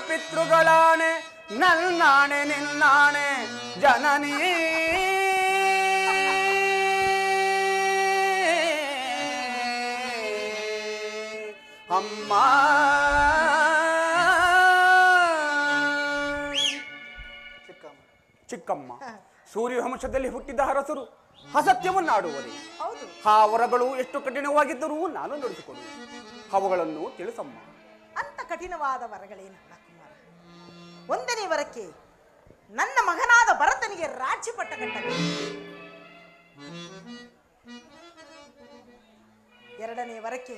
ಪಿತೃಗಳಾಣೆ ನನ್ನಾಣೆ ನಿನ್ನಾಣೆ ಜನನೀ. ಅಮ್ಮ, ಚಿಕ್ಕಮ್ಮ, ಸೂರ್ಯವಂಶದಲ್ಲಿ ಹುಟ್ಟಿದ ಅರಸರು ಅಸತ್ಯವನ್ನಾಡುವರೆ. ಹೌದು. ಆ ವರಗಳು ಎಷ್ಟು ಕಠಿಣವಾಗಿದ್ದರೂ ನಾನು ನಡೆಸಿಕೊಡುವೆ. ಅವುಗಳನ್ನು ತಿಳಿಸಮ್ಮ. ಅಂತ ಕಠಿಣವಾದ ವರಗಳೇನಲ್ಲ ಕುಮಾರ. 1ನೇ ವರಕ್ಕೆ ನನ್ನ ಮಗನಾದ ಭರತನಿಗೆ ರಾಜ್ಯ ಪಟ್ಟ ಕಟ್ಟಬೇಕು. 2ನೇ ವರಕ್ಕೆ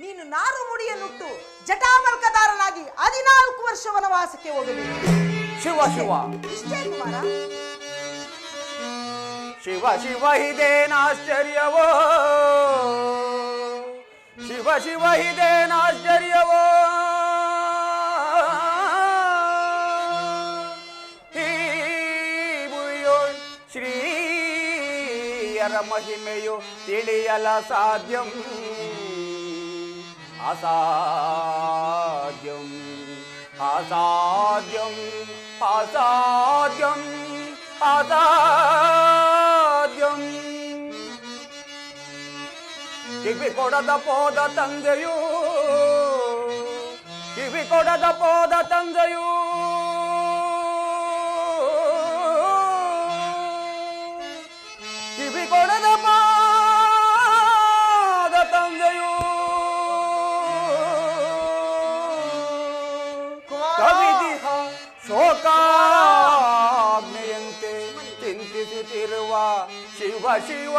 ನೀನು ನಾರು ಮುಡಿಯನ್ನುಟ್ಟು ಜಟಾಮಲ್ಕದಾರನಾಗಿ 14 ವರ್ಷ ವನವಾಸಕ್ಕೆ ಹೋಗಬೇಕು. ಶಿವ ಶಿವ ಇಷ್ಟೇ ಕುಮಾರ. ಶಿವ ಶಿವ ಇದೇನಾಶ್ಚರ್ಯವೋ, ಶಿವ ಶಿವ ಇದೇನಾಶ್ಚರ್ಯವೋ, ಈ ಭೂಮಿಯೋ ಶ್ರೀಯರ ಮಹಿಮೆಯು ತಿಳಿಯಲ ಸಾಧ್ಯಂ ಅಸಾಧ್ಯಂ ಅಸಾಧ್ಯಂ ಅಸಾಧ್ಯಂ ಅಸಾಧ್ಯಂ. ಕಿವಿ ಕೊಡದ ಪೋದ ತಂದೆಯೂ, ಕಿವಿ ಕೊಡದ ಪೋದ ತಂದೆಯೂ, ಕಿವಿ ಕೊಡದ ಪೋದ ತಂದೆಯೂ, ಕವಿದಿಹ ಶೋಕಾಗ್ನೆಯಂತೆ ಚಿಂತಿಸುತ್ತಿರುವ ಶಿವ ಶಿವ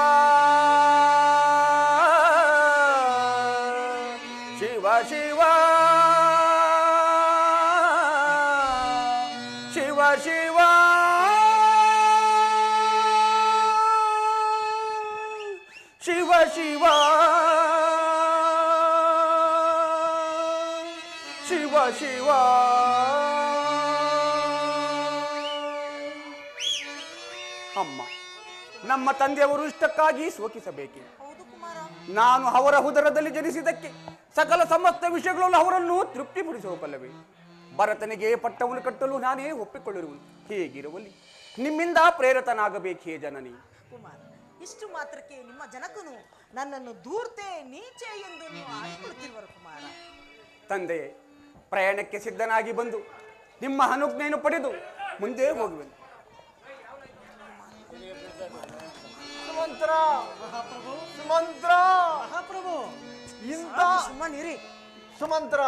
ಶಿವ ಶಿವ ಶಿವ ಶಿವ ಶಿವ ಶಿವ ಶಿವ ಶಿವ. ಅಮ್ಮ, ನಮ್ಮ ತಂದೆಯವರು ಇಷ್ಟಕ್ಕಾಗಿ ಶೋಕಿಸಬೇಕೆ? ಹೌದು ಕುಮಾರ. ನಾನು ಅವರ ಉದರದಲ್ಲಿ ಜನಿಸಿದ್ದಕ್ಕೆ ಸಕಲ ಸಮಸ್ತ ವಿಷಯಗಳನ್ನು ಅವರನ್ನು ತೃಪ್ತಿಪಡಿಸಬೇಕಲ್ಲವೇ? ಭರತನಿಗೆ ಪಟ್ಟವನ್ನು ಕಟ್ಟಲು ನಾನೇ ಒಪ್ಪಿಕೊಳ್ಳಿರುವುದು. ಹೀಗಿರುವಲ್ಲಿ ನಿಮ್ಮಿಂದ ಪ್ರೇರಿತನಾಗಬೇಕೇ ಜನನಿ? ಕುಮಾರ, ಇಷ್ಟು ಮಾತ್ರಕ್ಕೆ ನಿಮ್ಮ ಜನಕನು ನನ್ನನ್ನು ದೂರ್ತೆ ನೀಚೆ ಎಂದು ನೀವು ಆಡಿಕೊಳ್ಳುತ್ತಿರುವರು ಕುಮಾರ. ತಂದೆಯೇ, ಪ್ರಯಾಣಕ್ಕೆ ಸಿದ್ಧನಾಗಿ ಬಂದು ನಿಮ್ಮ ಅನುಜ್ಞೆಯನ್ನು ಪಡೆದು ಮುಂದೆ ಹೋಗುವೆನು. ಸುಮಂತ್ರ, ಸುಮಂತ್ರ, ಮಹಾಪ್ರಭು ಇಂಥ ಸುಮ್ಮನಿರಿ. ಸುಮಂತ್ರ,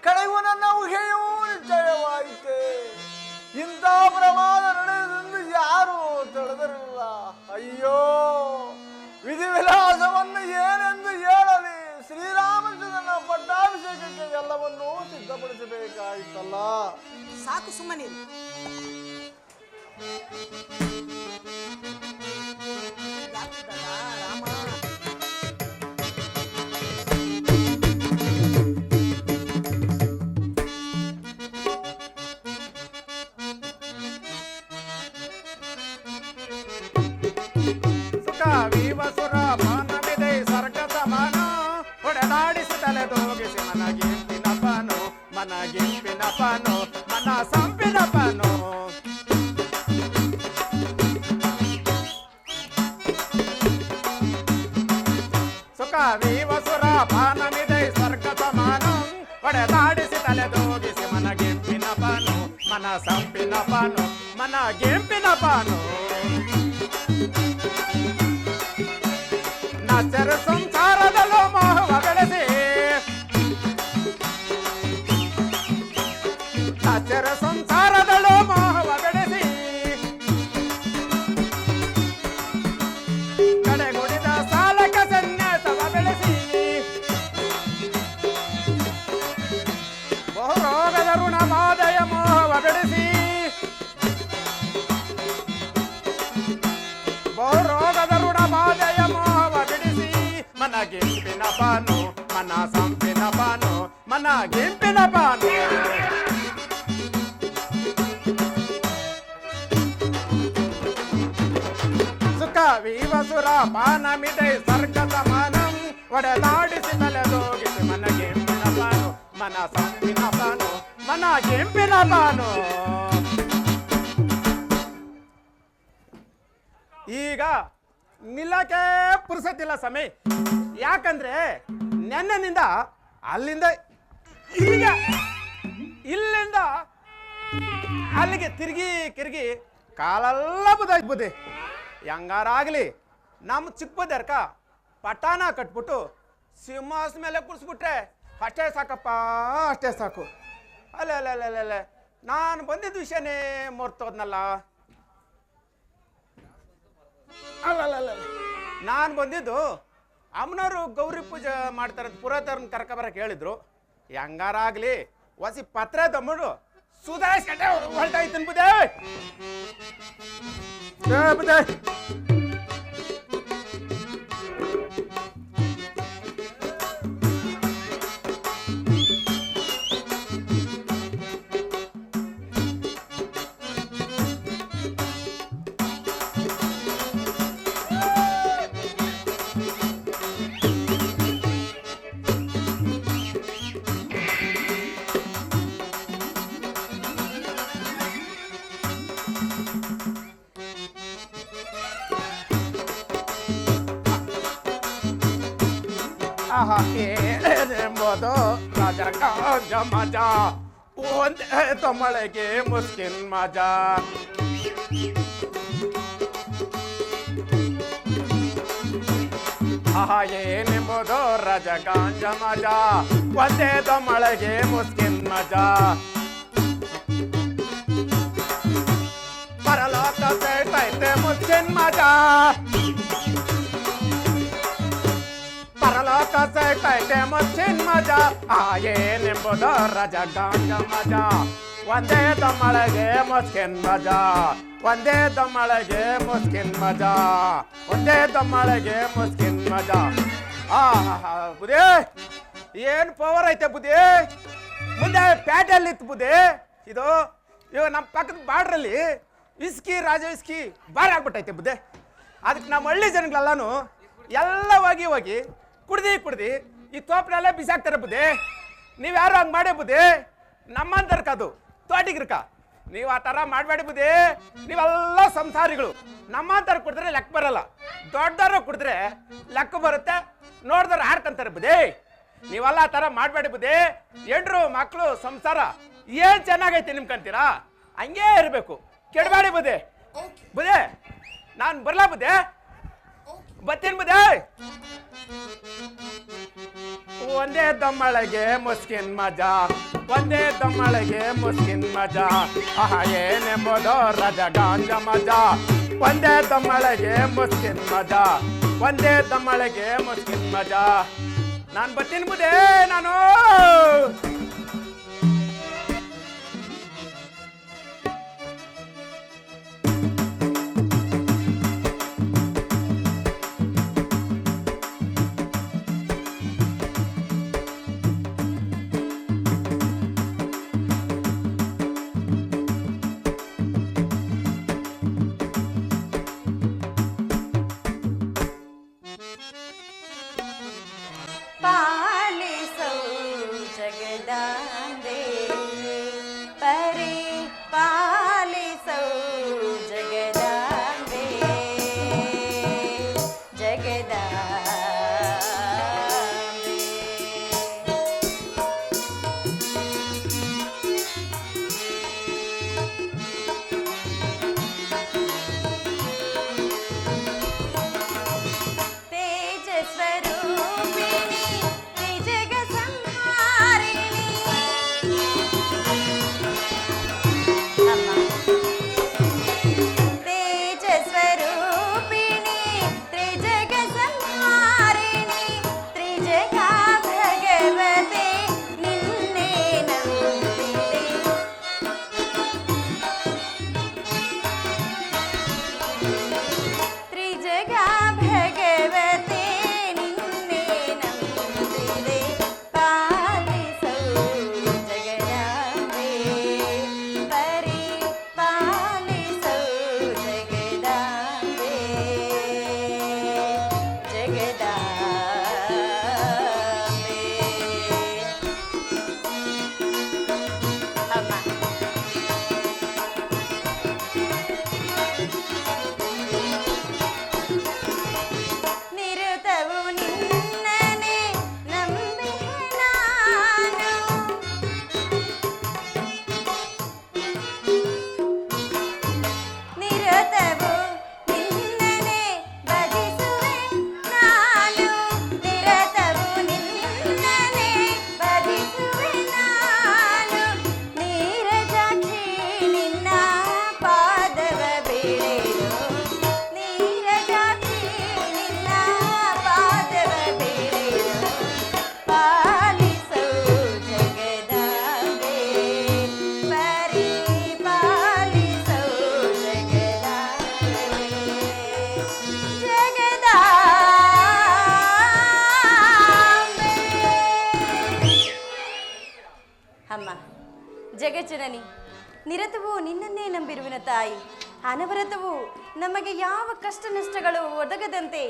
ಕಡೆಗೂ ನನ್ನ ಊಹೆಯೂ ನಿಶ್ಚಯವಾಯಿತೆ. ಇಂಥ ಪ್ರಮಾದ ನಡೆಯುವುದೆಂದು ಯಾರು ತಿಳಿದಿರಲಿಲ್ಲ. ಅಯ್ಯೋ, ವಿಧಿವಿಲಾಸವನ್ನು ಏನೆಂದು ಹೇಳಲಿ? ಶ್ರೀರಾಮಚಂದ್ರನ ಪಟ್ಟಾಭಿಷೇಕಕ್ಕೆ ಎಲ್ಲವನ್ನೂ ಸಿದ್ಧಪಡಿಸಬೇಕಾಯಿತಲ್ಲ. ಸಾಕು ಸುಮ್ಮನಿರಿ. ರಾಮ ಸುರ ಮಾನವಿದೆ ಸರ್ಗ ಸಮಾನ ಹೊಡೆದಾಡಿಸಿ ತಲೆದೋಗಿಸಿ ಮನಗಿಂಪಿನಪನು ಮನಗಿಂಪಿನಪನು ಮನ ಸಂಪಿನಪನು. ಸುಖ ವೀವಸುರ ಪಾನಮಿದೆ ಸ್ವರ್ಗ ಸಮಾನ ಹೊಡೆದಾಡಿಸಿ ತಲೆದೋಗಿಸಿ ಮನಗಿಂಪಿನಪನು ಮನ ಸಂಪಿನಪನು ಮನಗಿಂಪಿನಪನು. ನಾಚರ ಸಂಸಾರದಲ್ಲೂ ಮೋಹವ ಬೆಳೆಸಿ ನಾಚರ ಸಂಸಾರದಲ್ಲೂ ಮೋಹವ ಬೆಳೆಸಿ ಕಡೆಗುಡಿದ ಸಾಲಕ ಸನ್ಯಾಸವ ಬೆಳೆಸಿ ಬಹುರೋಗದ ಋಣ ಬಾಧೆಯ ಮೋಹವ ಬೆಳೆಸಿ ಬಹುರೋಗದ ಋಣ ಬಾಧೆಯ ಮೋಹವ ಬಿಡಿಸಿ ಮನಗಿಂಪಿನ ಪಾನು ಮನ ಸಂಪಿನ ಪಾನು ಮನಗಿಂಪಿನ ಪಾನು. ಸುಖ ವೀವಸುರ ಪಾನಮಿದೆ ಸರ್ಗ ಸಮಾನಂ ಒಡೆದಾಡಿಸಿ ತಲೆದೋಗಿಸಿ ಮನಗಿಂಪಿನ ಪಾನು ಮನ ಸಂಪಿನ ಪಾನು ಮನಗಿಂಪಿನ ಪಾನು. ಈಗ ನಿಲ್ಲಕ್ಕೆ ಪುರುಸತ್ತಿಲ್ಲ ಸಮಯ. ಯಾಕಂದ್ರೆ ನೆನ್ನೆನಿಂದ ಅಲ್ಲಿಂದ ಇಲ್ಲಿಗೆ ಇಲ್ಲಿಂದ ಅಲ್ಲಿಗೆ ತಿರುಗಿ ಕಿರುಗಿ ಕಾಲೆಲ್ಲ ಬುದಾಯ್ತು ಬುದ್ಧಿ. ಹೆಂಗಾರಾಗ್ಲಿ ನಮ್ಮ ಚಿಕ್ಕ ಬುದ್ಧರ್ಕ ಪಟಾನ ಕಟ್ಬಿಟ್ಟು ಸಿಂಹಾಸ ಮೇಲೆ ಕೂರಿಸ್ಬಿಟ್ರೆ ಅಷ್ಟೇ ಸಾಕಪ್ಪ, ಅಷ್ಟೇ ಸಾಕು. ಅಲ್ಲೇ ಅಲ್ಲ ಅಲ್ಲ ಅಲ್ಲ ನಾನು ಬಂದಿದ್ದ ವಿಷಯನೇ ಮರ್ತೋದ್ನಲ್ಲ. ಅಲ್ಲ ನಾನು ಬಂದಿದ್ದು ಅಮ್ಮನವರು ಗೌರಿ ಪೂಜೆ ಮಾಡ್ತಾರೆ, ಪುರೋಹಿತರನ್ನ ಕರ್ಕೊಬರಕ್ಕೆ ಹೇಳಿದ್ರು. ಹೆಂಗಾರಾಗ್ಲಿ ಹೊಸಿ ಪತ್ರ ತಮ್ಮಡು ಸುಧಾರಿಸ್ ಕಟ್ಟೆ ಹೊರಟಾಯ್ತನ್ ಬುದೇ. ಬುದೇ ಎಂಬುದು ರಾಜ ಮಜಾ, ಒಂದೇ ತಮ್ಮಳೆಗೆ ಮುಸ್ಕಿನ್ ಮಜಾ. ಏನೆಂಬುದು ರಜಗಾಂಜ ಮಜಾ, ಒಂದೇ ತಮ್ಮಳೆಗೆ ಮುಸ್ಕಿನ್ ಮಜಾ. ಪರಲೋಕ ಸೇರ್ತೈತೆ ಮುಸ್ಕಿನ್ ಮಜಾ, ಪರಲೋಕ ಸೇರ್ತೈತೆ ಮುಸ್ಕಿನ್ ಮಜಾ. ಏನೆಂಬುದು ರಜಗಾಂಜ ಮಜಾ, ಒಂದೇ ತಮ್ಮಳೆಗೆ ಮುಸ್ಕಿನ್ ಮಜಾ, ಒಂದೇ ತಮ್ಮಳೆಗೆ ಮುಸ್ಕಿನ್ ಮಜಾ, ಒಂದೇ ತಮ್ಮಳೆಗೆ ಮುಸ್ಕಿನ್ ಮಜಾ. ಬುದೇ ಏನು ಪವರ್ ಐತೆ ಬುದೇ. ಮುಂದೆ ಪ್ಯಾಟೆಲ್ಲಿ ಇತ್ತು ಬುದೇ. ಇದು ಇವಾಗ ನಮ್ಮ ಪಕ್ಕದ ಬಾರ್ಡ್ರಲ್ಲಿ ಇಸ್ಕಿ ರಾಜ ಇಸ್ಕಿ ಬಾರಿ ಆಗ್ಬಿಟ್ಟೈತೆ ಬುದ್ದೆ. ಅದಕ್ಕೆ ನಮ್ಮ ಹಳ್ಳಿ ಜನಗಳೆಲ್ಲಾನು ಎಲ್ಲ ಹೋಗಿ ಕುಡ್ದು ಈ ತೋಪನೆಲ್ಲ ಬಿಸಾಕ್ತಾರೆ ಬುದ್ದೆ. ನೀವು ಯಾರು ಹಂಗೆ ಮಾಡೇ ಬುದ್ದೆ, ನಮ್ಮಂತರ್ಕದು ತೋಟಿಗಿರ್ಕ ನೀವು ಆ ಥರ ಮಾಡಬೇಡಿ ಬುದ್ದಿ. ನೀವೆಲ್ಲ ಸಂಸಾರಿಗಳು. ನಮ್ಮಂತರ ಕುಡಿದ್ರೆ ಲೆಕ್ಕ ಬರಲ್ಲ, ದೊಡ್ಡದಾರ ಕುಡಿದ್ರೆ ಲೆಕ್ಕ ಬರುತ್ತೆ, ನೋಡ್ದಾರ ಹಾಡ್ಕಂತಾರೆ ಬುದ್ದಿ. ನೀವೆಲ್ಲ ಆ ಥರ ಮಾಡಬೇಡಿ ಬುದ್ದಿ. ಹೆಂಡ್ರು ಮಕ್ಕಳು ಸಂಸಾರ ಏನು ಚೆನ್ನಾಗೈತೆ ನಿಮ್ಕಂತೀರಾ, ಹಂಗೇ ಇರಬೇಕು, ಕೆಡಬೇಡಿ ಬುದ್ದಿ. ಬುದ್ದಿ ನಾನು ಬರಲಾ ಬುದ್ದಿ, ಬರ್ತೀನಿ ಬುದ್ದಿ. ಒಂದೇ ದಮ್ಮಳೆಗೆ ಮುಸ್ಕಿನ್ ಮಜಾ, ಒಂದೇ ದಮ್ಮಳೆಗೆ ಮುಸ್ಕಿನ್ ಮಜಾ. ಏನೆಂಬುದು ರಜಗಾಂಜ ಮಜಾ, ಒಂದೇ ದಮ್ಮಳೆಗೆ ಮುಸ್ಕಿನ್ ಮಜಾ, ಒಂದೇ ದಮ್ಮಳೆಗೆ ಮುಸ್ಕಿನ್ ಮಜಾ. ನಾನು ಬರ್ತೀನಿ ಬುದ್ಧಿ. ನಾನು ಪಾಲಿಸೋ ಜಗದ ಜಗಜ್ಜನನಿ, ನಿರತವೂ ನಿನ್ನನ್ನೇ ನಂಬಿರುವಿನ ತಾಯಿ. ಅನವರತವೂ ನಮಗೆ ಯಾವ ಕಷ್ಟ ನಷ್ಟಗಳು ಒದಗದಂತೆ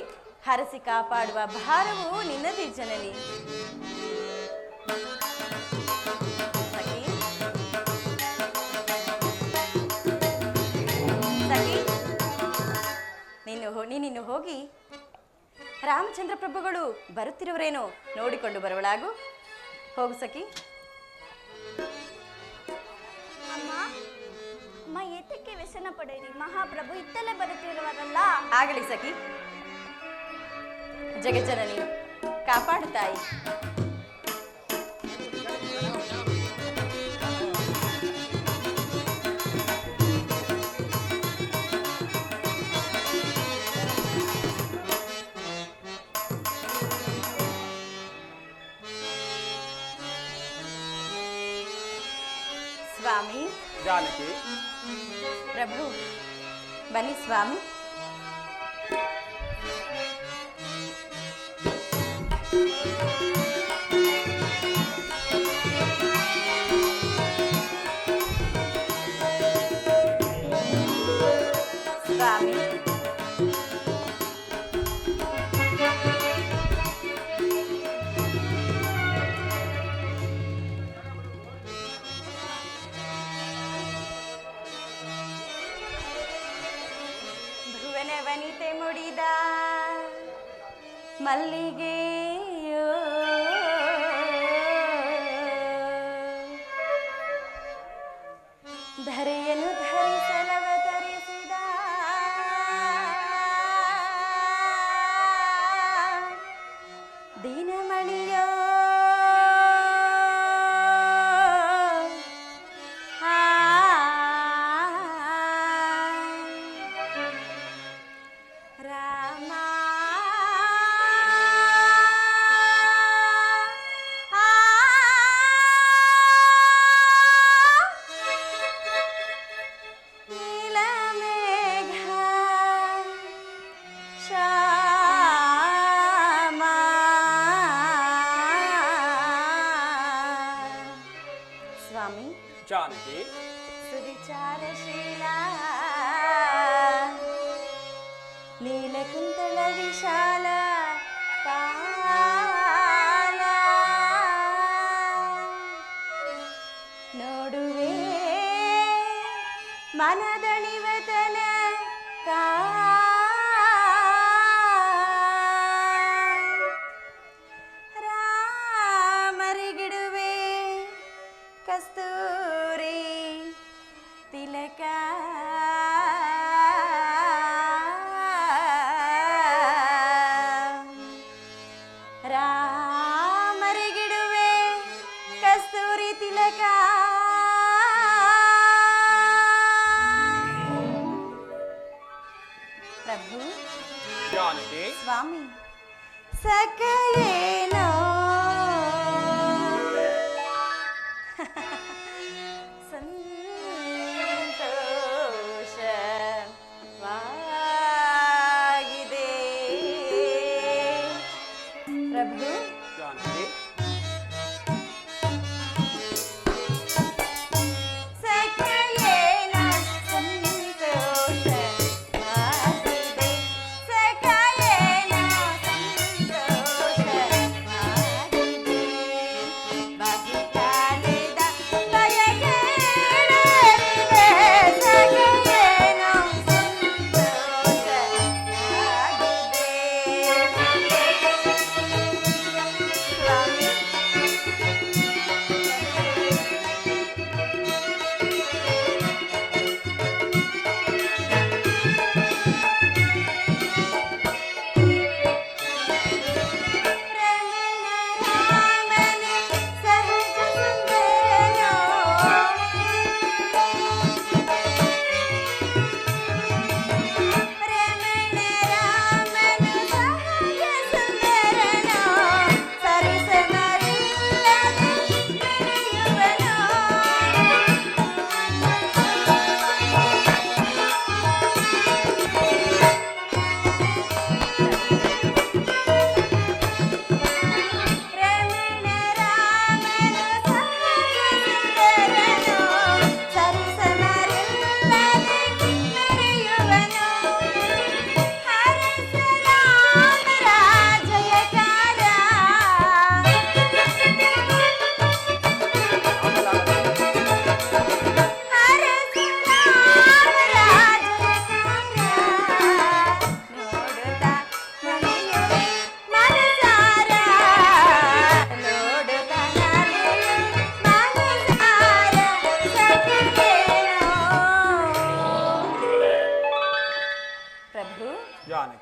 ಹರಸಿ ಕಾಪಾಡುವ ಭಾರವು ನಿನ್ನದೇ ಜನನಿ. ಸಖಿ, ಸಖಿ, ನೀನಿನ್ನು ಹೋಗಿ ರಾಮಚಂದ್ರ ಪ್ರಭುಗಳು ಬರುತ್ತಿರುವರೇನೋ ನೋಡಿಕೊಂಡು ಬರುವಳಾಗು. ಹೋಗು ಸಖಿ. ಅಮ್ಮ ಏತಕ್ಕೆ ವ್ಯಸನ ಪಡೆಯಿರಿ, ಮಹಾಪ್ರಭು ಇತ್ತಲೇ ಬರುತ್ತಿರುವರಲ್ಲ. ಆಗಲಿ ಸಖಿ. ಜಗಜ್ಜನನಿ, ಕಾಪಾಡು ತಾಯಿ. ಸ್ವಾಮಿ. ಜಾನಕಿ. ಪ್ರಭು ಬನ್ನಿ ಸ್ವಾಮಿ. ಸ್ವಾಮಿ, ಭುವನ ವನಿತೆ ಮುಡಿದ ಮಲ್ಲಿಗೆಯೋ ಧರೆಯನ್ನು ಧರಿಸಲವತರಿಸಿದ ದೀನಮಣಿಯೋ ರಾಮ ನೀಲಮೇಘ ಶ್ಯಾಮ ಸ್ವಾಮಿ. ಜಾನಕಿ. ಸುವಿಚಾರಶೀಲ ನೀಲಕುಂತಳ ವಿಶಾಲ ಪಾಲ ನೋಡುವೆ ಮನದಣಿವತನ ರಾಮರಿಗಿಡುವೆ ಕಸ್ತೂರಿ ತಿಲಕ ರಾಮರಿಗಿಡುವೆ ಕಸ್ತೂರಿ ತಿಲಕ ಪ್ರಭು. ಜಾನಕಿ. ಸ್ವಾಮಿ, ಸಖಯೇನೋ ಸಂತೋಷವಾಗಿದೆ ಪ್ರಭು. ಜಾನಕಿ. ಸಖಯೇನೋ ಸಂತೋಷವಾಗಿದೆ, ಸಖಯೇನೋ ಸಂತೋಷವಾಗಿದೆ.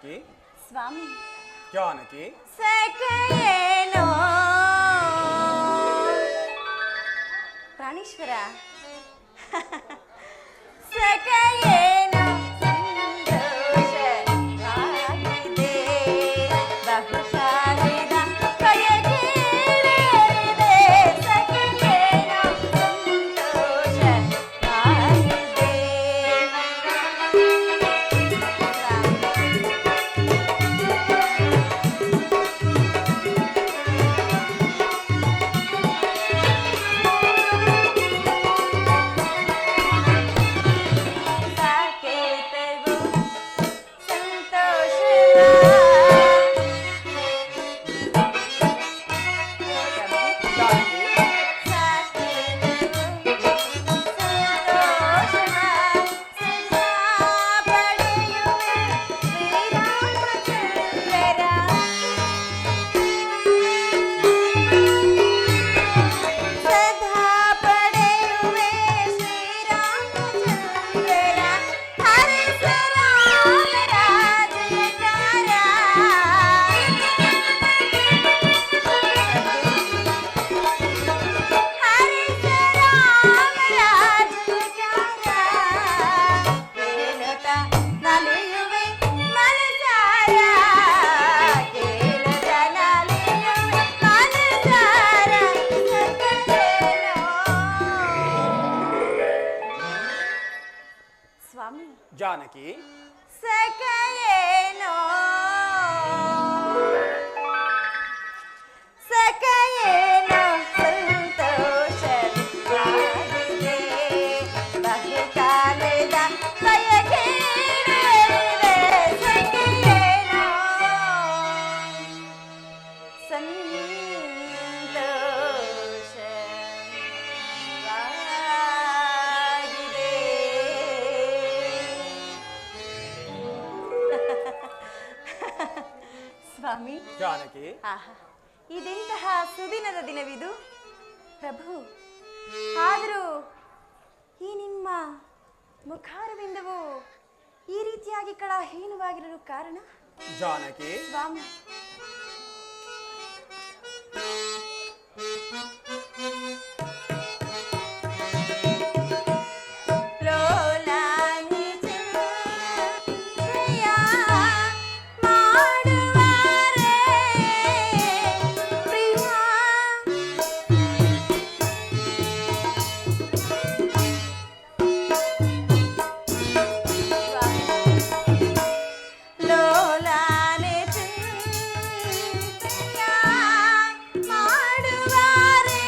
ಜಾನಕಿ ಸ್ವಾಮಿ ಜಾನಕಿ ಸಖೇನೋ ಪ್ರಾಣೇಶ್ವರ ಸಖೇನೋ ಸಂತೋಷ ಆಗಿದೆ ಬಹುಕಾಲದ ಕೈಗೇರಿದೆ ಸಖೇನೋ ಸಂತೋಷ ಆಗಿದೆ ಸಾಕೇತವು ಜಾನಕಿ ಸ್ವಾಮಿ ಜಾನಕಿ ಸಖೇನೋ ಸಖೇನೋ ಸಂತೋಷವಾಗಿದೆ ಬಹುಕಾಲದ ಕೈಗೇರಿದೆ ಸಖೇನೋ ಸ್ವಾಮಿ ಜಾನಕಿ ಆಹಾ ಇದೆಂತಹ ಸುದಿನದ ದಿನವಿದು ಪ್ರಭು ಆದರೂ ಈ ನಿಮ್ಮ ಮುಖಾರವಿಂದವು ಈ ರೀತಿಯಾಗಿ ಕಳಹೀನವಾಗಿರಲು ಕಾರಣ ಜಾನಕಿ ಸ್ವಾಮಿ ಲೋಲಾನಿ ಚಂದ್ರಯ ಮಾಡುವರೆ ಪ್ರಿಯ ಲೋಲಾನೆ ಚಂದ್ರಯ ಮಾಡುವರೆ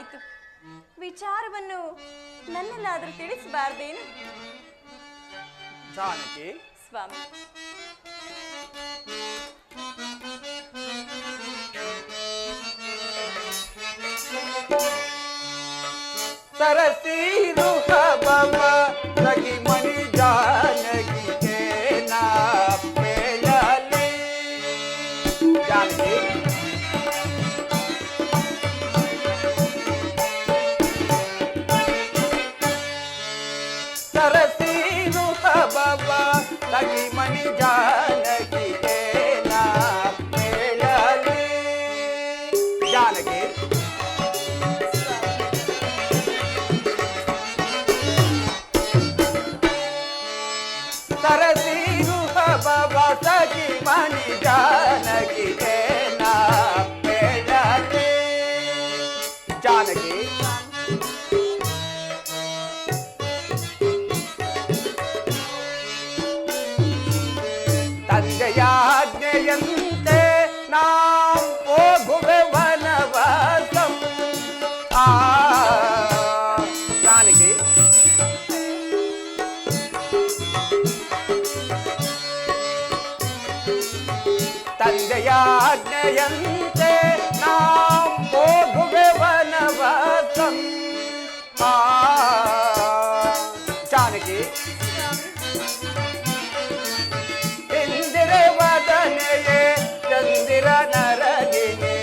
ಆಯ್ತು, ವಿಚಾರವನ್ನು ನನ್ನೆಲ್ಲಾದರೂ ತಿಳಿಸಬಾರ್ದೇನು? ಜಾನಕಿ, ಸ್ವಾಮಿ, ಸರಸೀರು ಹಬವ ಸಗಿ ಮಣಿ ಜಾನಕಿಗೆ ನಾ ಪೇಳಲಿ. ಜಾನಕಿ, ಸರಸೀರು ಹಬವ ಸಗಿ ಮಣಿ ಜಾನಕಿಗೆ ನಾ ಪೇಳಲಿ. ಜಾನಕಿ, ಸರಸೀರು ಹಬವ ಸಗಿ ಮಣಿ ಜಾನಕಿಗೆ ನಾ ಪೇಳಲಿ. ಜಾನಕಿ, ತಂದೆಯಾಜ್ಞೆಯಂತೆ ನಾ ಹೋಗುವೆ ವನವಾಸಂ. ಜಾನಕಿ, ತಂದೆಯಾಜ್ಞೆಯಂತೆ ನಾ ಹೋಗುವೆ ವನವಾಸಂ. ಜಾನಕಿ, ಇಂದಿರೆ ವದನೆಯೇ ಚಂದಿರ ನರಗಿನಿ.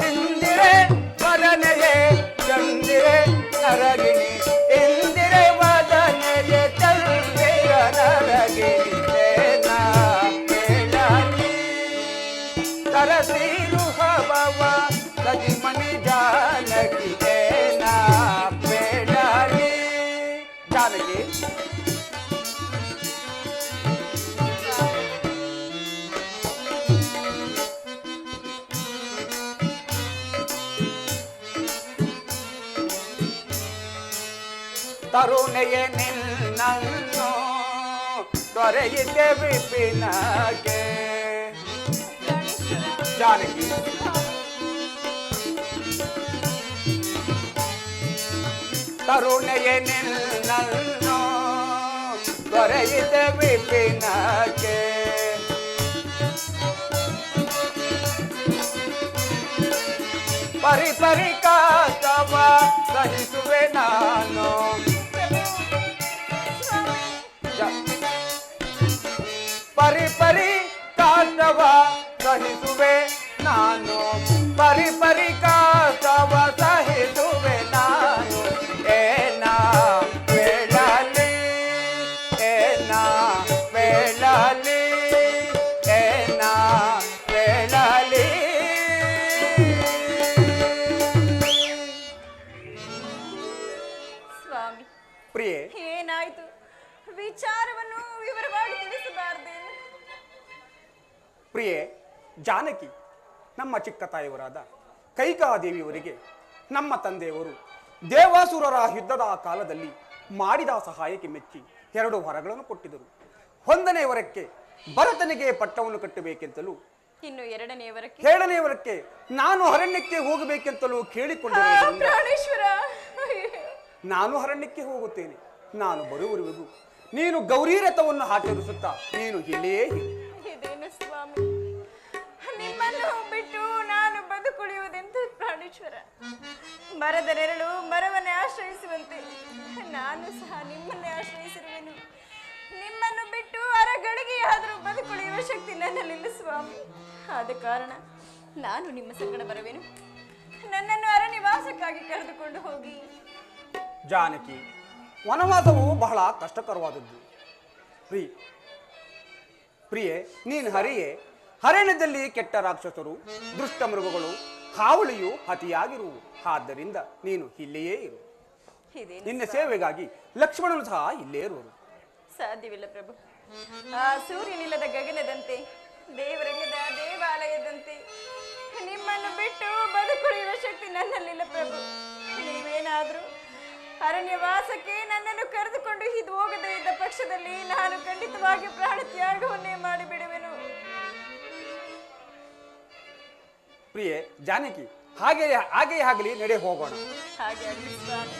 ಇಂದಿರೆ ವದನೆಯೇ ಚಂದಿರೆ ನರಗಿನಿ. ಇಂದಿರೆ ವದನೆಯೇ ಚಂದಿರ ನರಗಿನಿ. ನಾ ಪೇಳಲಿ. ಸರಸೀರು ಹಬವ ಸಗಿ ಮಣಿ ಜಾನಕಿಗೆ ನಾ ಪೇಳಲಿ. ಜಾನಕಿ, ತರುಣೆಯೇ ನಿನ್ನನ್ನು ತೊರೆಯಿದೆ ವಿಪಿನಗೆ. ಜಾನಕಿ, ತರುಣೆಯೇ ನಿನ್ನನ್ನು ತೊರೆಯಿದೆ ವಿಪಿನಗೆ. ಪರಿ ಪರಿ ಕಾತವ ಸಹಿಸುವೆ ನಾನು. ಪರಿ ಪರಿ ಕಾತವ ಸಹಿಸುವೆ ನಾನು. ಪರಿ ಪರಿ ಕಾತವ ಸಹಿಸುವೆ ನಾನು. ಏನಾ ಪೇಳಲಿ, ಏನಾ ಪೇಳಲಿ, ಏನಾ ಪೇಳಲಿ. ಸ್ವಾಮಿ, ಪ್ರಿಯೆ, ಏನಾಯ್ತು? ವಿಚಾರವನ್ನು ವಿವರವಾಗಿ ತಿಳಿಸಬಾರ್ದೇನು? ಪ್ರಿಯೆ, ಜಾನಕಿ, ನಮ್ಮ ಚಿಕ್ಕ ತಾಯಿಯವರಾದ ಕೈಕಾದೇವಿಯವರಿಗೆ ನಮ್ಮ ತಂದೆಯವರು ದೇವಾಸುರರ ಯುದ್ಧದ ಕಾಲದಲ್ಲಿ ಮಾಡಿದ ಸಹಾಯಕ್ಕೆ ಮೆಚ್ಚಿ 2 ವರಗಳನ್ನು ಕೊಟ್ಟಿದ್ದರು. 1ನೇ ವರಕ್ಕೆ ಭರತನಿಗೆ ಪಟ್ಟವನ್ನು ಕಟ್ಟಬೇಕೆಂತಲೂ, ಇನ್ನು 2ನೇ ವರಕ್ಕೆ 2ನೇ ವರಕ್ಕೆ ನಾನು ಅರಣ್ಯಕ್ಕೆ ಹೋಗಬೇಕೆಂತಲೂ ಕೇಳಿಕೊಂಡಿರುವುದರಿಂದ ಪ್ರಾಣೇಶ್ವರ, ನಾನು ಅರಣ್ಯಕ್ಕೆ ಹೋಗುತ್ತೇನೆ. ನಾನು ಬರುವವರೆಗೂ ನೀನು ಗೌರಿ ರಥವನ್ನು ಆಚರಿಸುತ್ತಾ ನೀನು ಇಲ್ಲಿಯೇ ಇರು. ಇದೇನು ಸ್ವಾಮಿ, ನಿಮ್ಮನ್ನು ಬಿಟ್ಟು ನಾನು ಬದುಕುಳಿಯುವುದೆಂದು ಪ್ರಾಣೇಶ್ವರ. ಮರದ ನೆರಳು ಮರವನ್ನೇ ಆಶ್ರಯಿಸುವಂತೆ ನಾನು ಸಹ ನಿಮ್ಮನ್ನೇ ಆಶ್ರಯಿಸಿರುವೆನು. ನಿಮ್ಮನ್ನು ಬಿಟ್ಟು ಅರಗಳಿಗೆಯಾದರೂ ಬದುಕುಳಿಯುವ ಶಕ್ತಿ ನನ್ನಲ್ಲಿಲ್ಲ ಸ್ವಾಮಿ. ಆದ ಕಾರಣ ನಾನು ನಿಮ್ಮ ಸಂಗಡ ಬರುವೆನು. ನನ್ನನ್ನು ಅರಣ್ಯವಾಸಕ್ಕಾಗಿ ಕರೆದುಕೊಂಡು ಹೋಗಿ. ಜಾನಕಿ, ವನವಾಸವು ಬಹಳ ಕಷ್ಟಕರವಾದದ್ದು. ಪ್ರಿಯೆ, ನೀನು ಹರಿಯೇ. ಅರಣ್ಯದಲ್ಲಿ ಕೆಟ್ಟ ರಾಕ್ಷಸರು, ದುಷ್ಟ ಮೃಗಗಳು, ಹಾವಳಿಯು ಅತಿಯಾಗಿರುವು. ಆದ್ದರಿಂದ ನೀನು ಇಲ್ಲಿಯೇ ಇರು. ನಿನ್ನ ಸೇವೆಗಾಗಿ ಲಕ್ಷ್ಮಣನು ಸಹ ಇಲ್ಲೇ ಇರುವರು. ಸಾಧ್ಯವಿಲ್ಲ ಪ್ರಭು. ಆ ಸೂರ್ಯನಿಲ್ಲದ ಗಗನದಂತೆ, ದೇವರಿಲ್ಲದ ದೇವಾಲಯದಂತೆ ನಿಮ್ಮನ್ನು ಬಿಟ್ಟು ಬದುಕುಳಿಯುವ ಶಕ್ತಿ ನನ್ನಲ್ಲಿಲ್ಲ ಪ್ರಭು. ನೀವೇನಾದ್ರೂ ಅರಣ್ಯವಾಸಕ್ಕೆ ನನ್ನನ್ನು ಕರೆದುಕೊಂಡು ಇದು ಹೋಗದೇ ಇದ್ದ ಪಕ್ಷದಲ್ಲಿ ನಾನು ಖಂಡಿತವಾಗಿ ಪ್ರಾಣ ತ್ಯಾಗವನ್ನೇ ಮಾಡಿಬಿಡುವೆನು. ಪ್ರಿಯೆ ಜಾನಕಿ, ಹಾಗೆಯೇ ಆಗಲಿ, ನಡೆ ಹೋಗೋಣ. ಹಾಗೆ ಆಗಲಿ ಸ್ವಾಮಿ.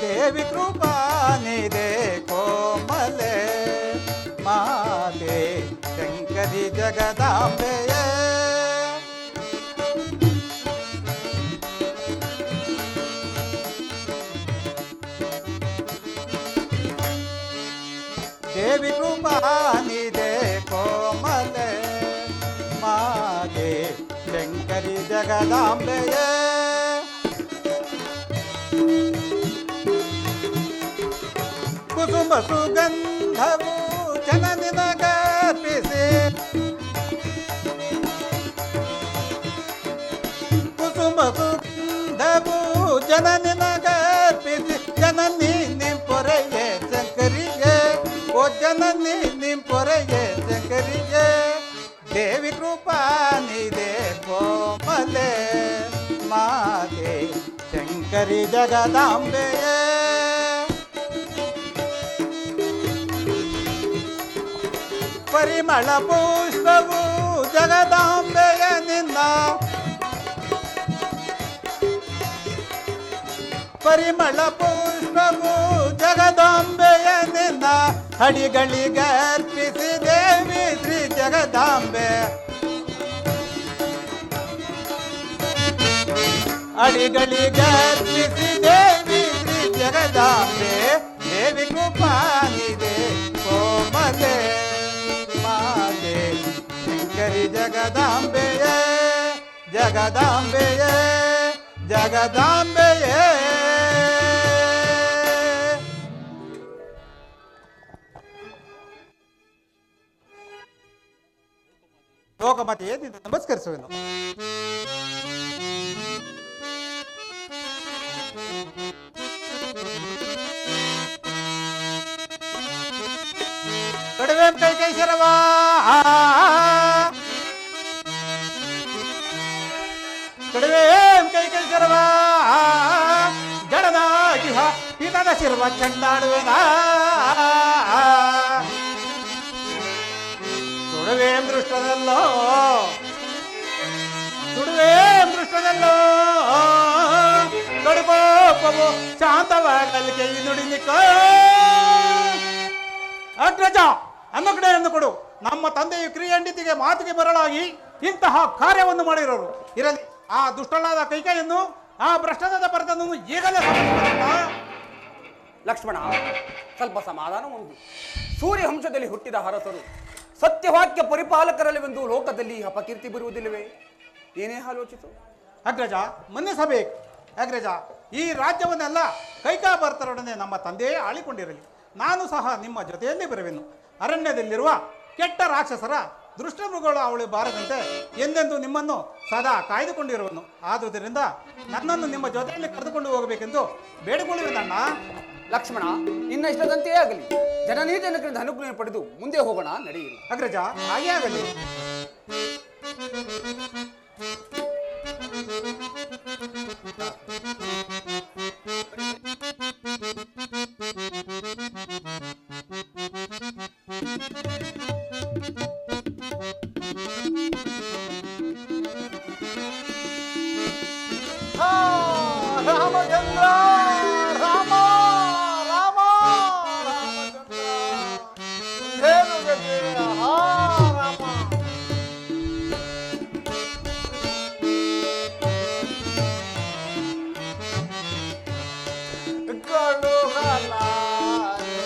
देवी कृपा निधे कोमले माते शंकरी जगदांबे देवी कृपा निधे कोमले माते शंकरी जगदांबे ಕುಸುಮ ಸುಗಂಧವು ಜನನಿನಗರ್ಪಿಸಿ ಕುಸುಮ ಸುಗಂಧವು ಜನನಿನಗರ್ಪಿಸಿ ಜನನಿ ನಿಂಪೊರೆಯೇ ಶಂಕರಿಗೆ ಓ ಜನನಿ ನಿಂಪೊರೆಯೇ ಶಂಕರಿಗೆ ದೇವಿ ಕೃಪಾ ನಿಧೆ ಕೋಮಲೆ ಮಾತೆ ಶಂಕರಿ ಜಗದಾಂಬೆಯೇ ಪರಿಮಳ ಪುಷ್ಪವು ಜಗದಾಂಬೆಯ ನಿನ್ನ ಪರಿಮಳ ಪುಷ್ಪವು ಜಗದಾಂಬೆಯ ನಿನ್ನ ಅಡಿಗಳಿಗರ್ಪಿಸಿ ದೇವಿ ಶ್ರೀ ಜಗದಾಂಬೆ ಅಡಿಗಳಿಗರ್ಪಿಸಿ ದೇವಿ ಶ್ರೀ ಜಗದಾಂಬೆ ದೇವಿ ಕೃಪಾ ನಿಧೆ ಕೋಮಲೆ ಮಾತೆ ಶಂಕರಿ ಜಗದಾಂಬೆಯೇ ಜಗದಾಂಬೆಯೇ ಜಗದಾಂಬೆಯೇ ಲೋಕಮತೆಯೇ ನಮಸ್ಕರಿಸುವೆನು. ಕಡಿವೇಂ ಕೈಕೈಸರವಾ ಕಡಿವೇಂ ಕೈಕೈಸರವಾ ಜಡದಾಗಿ ಪಿತದ ಶಿರ್ವ ಚಂಡಾಡುವೆನ ಸುಡುವೇಂ ದೃಷ್ಟದಲ್ಲೋ ಸುಡುವೇಂ ದೃಷ್ಟದಲ್ಲೋ ಕಡುಕೋಪವು ಶಾಂತವಾಗಲಿಕ್ಕೆ ಈ ನುಡಿಲಿಕ್ಕೋ ಅಗ್ರಜ ಅನ್ನ ಕಡೆಯನ್ನು ಕೊಡು. ನಮ್ಮ ತಂದೆಯು ಕ್ರಿಯಂಡಿತಿಗೆ ಮಾತಿಗೆ ಬರಲಾಗಿ ಇಂತಹ ಕಾರ್ಯವನ್ನು ಮಾಡಿರೋರು ಇರಲಿ. ಆ ದುಷ್ಟಳಾದ ಕೈಕೆಯನ್ನು ಆ ಭ್ರಷ್ಟದ ಭರತನನ್ನು ಈಗಲೇ ಲಕ್ಷ್ಮಣ, ಸ್ವಲ್ಪ ಸಮಾಧಾನ ಹೊಂದು. ಸೂರ್ಯವಂಶದಲ್ಲಿ ಹುಟ್ಟಿದ ಅರಸರು ಸತ್ಯವಾಕ್ಯ ಪರಿಪಾಲಕರಲ್ಲವೆಂದು ಲೋಕದಲ್ಲಿ ಅಪಕೀರ್ತಿ ಬರುವುದಿಲ್ಲವೇ? ಏನೇ ಆಲೋಚಿಸು. ಅಗ್ರಜ ಮನ್ನಿಸಬೇಕು. ಅಗ್ರಜ, ಈ ರಾಜ್ಯವನ್ನೆಲ್ಲ ಕೈಕಾ ಭರತರೊಡನೆ ನಮ್ಮ ತಂದೆಯೇ ಆಳಿಕೊಂಡಿರಲಿ. ನಾನು ಸಹ ನಿಮ್ಮ ಜೊತೆಯಲ್ಲಿ ಬರುವೆನು. ಅರಣ್ಯದಲ್ಲಿರುವ ಕೆಟ್ಟ ರಾಕ್ಷಸರ ದುಷ್ಟಮೃಗಗಳು ಅವಳು ಬಾರದಂತೆ ಎಂದೆಂದು ನಿಮ್ಮನ್ನು ಸದಾ ಕಾಯ್ದುಕೊಂಡಿರುವನು. ಆದುದರಿಂದ ನನ್ನನ್ನು ನಿಮ್ಮ ಜೊತೆಯಲ್ಲಿ ಕರೆದುಕೊಂಡು ಹೋಗಬೇಕೆಂದು ಬೇಡಿಕೊಳ್ಳುವೆನಣ್ಣ. ಲಕ್ಷ್ಮಣ, ನಿನ್ನ ಇಷ್ಟದಂತೆಯೇ ಆಗಲಿ. ಜನನೀ ಜನಕರಿಂದ ಅನುಗ್ರಹ ಪಡೆದು ಮುಂದೆ ಹೋಗೋಣ, ನಡೆಯಿರಿ. ಅಗ್ರಜ, ಹಾಗೇ ಆಗಲಿ. ರಾಮಚಂದ್ರ ರಾಮ ರಾಮ ರಾಮಚಂದ್ರ ಏನು ಗತಿ? ಹಾ ರಾಮ ಕಳುಹಲಾರೆ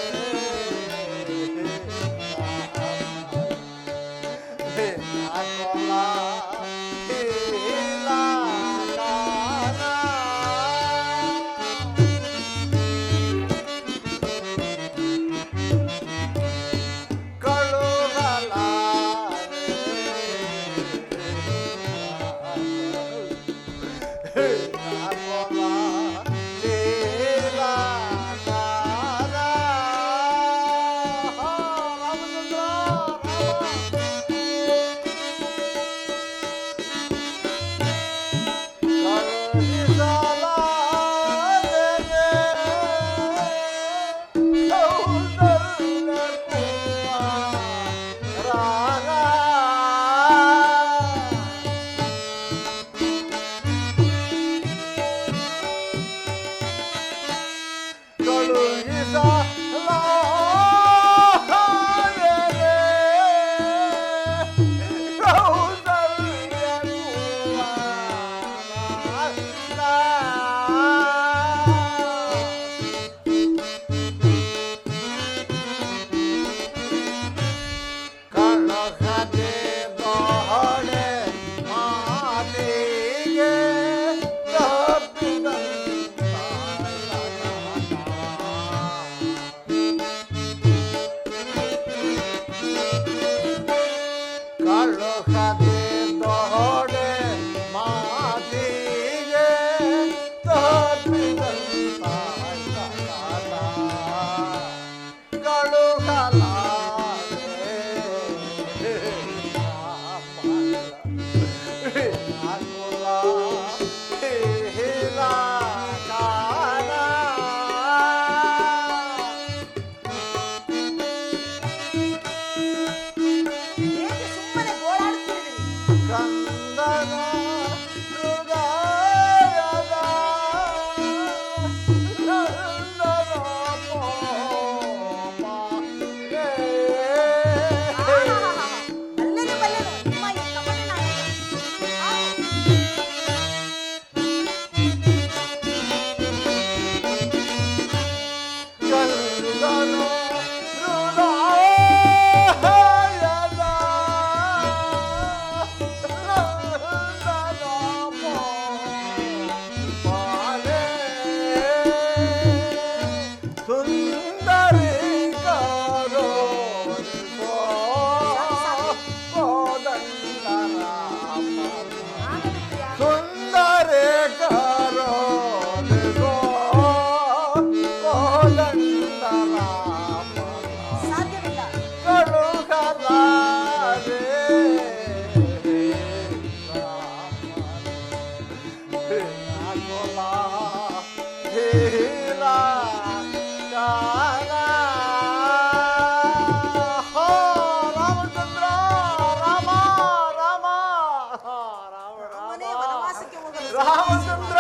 ರಾಮಚಂದ್ರ.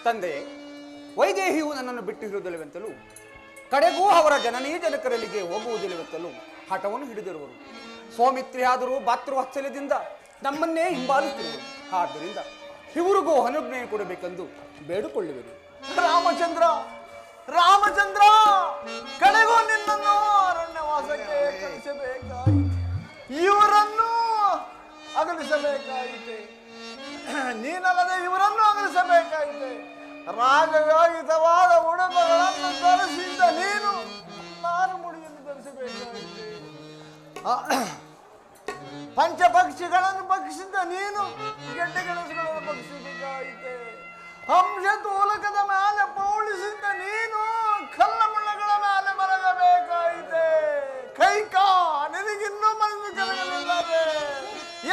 ತಂದೆ, ವೈದೇಹಿಯು ನನ್ನನ್ನು ಬಿಟ್ಟು ಇರುವುದಿಲ್ಲವೆಂತಲೂ ಕಡೆಗೂ ಅವರ ಜನನೀ ಜನಕರಲ್ಲಿಗೆ ಹೋಗುವುದಿಲ್ಲವೆಂತಲೂ ಹಠವನ್ನು ಹಿಡಿದಿರುವರು. ಸೌಮಿತ್ರಿಯಾದರೂ ಭಾತೃವಾತ್ಸಲ್ಯದಿಂದ ನಮ್ಮನ್ನೇ ಹಿಂಬಾಲಿಸುತ್ತಿರುವರು. ಆದ್ದರಿಂದ ಇವರಿಗೂ ಅನುಜ್ಞೆ ಕೊಡಬೇಕೆಂದು ಬೇಡಿಕೊಳ್ಳುವೆನು. ರಾಮಚಂದ್ರ, ರಾಮಚಂದ್ರ, ಕಡೆಗೂ ನಿನ್ನನ್ನು ಅರಣ್ಯವಾಸಕ್ಕೆ ಕಳಿಸಬೇಕಾಯಿತು. ಇವರನ್ನು ಅಗಲಿಸಬೇಕಾಯಿತೆ. ನೀನಲ್ಲದೆ ಇವರನ್ನು ಅಗಲಿಸಬೇಕಾಯಿತೆ. ರಾಜಯೋಗಿತವಾದ ಉಡುಪುಗಳನ್ನು ಧರಿಸಿದ್ದ ನೀನು ನಾರು ಮುಡಿಯನ್ನು ಧರಿಸಬೇಕಾಯಿತೆ. ಪಂಚಪಕ್ಷಿಗಳನ್ನು ಭಕ್ಷಿಸಿದ್ದ ನೀನು ಗೆಡ್ಡೆ ಗೆಣಸುಗಳನ್ನು ಭಕ್ಷಿಸಬೇಕಾಯಿತೆ. ಹಂಸ ತೋಲಕದ ಮೇಲೆ ಪೌಳಿಸಿದ್ದ ನೀನು ಕಲ್ಲ ಮುಳ್ಳಗಳ ಮೇಲೆ ಮಲಗಬೇಕಾಯಿತೆ. ಕೈಕಾ, ನಿನಗಿನ್ನೂ ಮನಸ್ಸು ಕರಗಲಿಲ್ಲವೇ?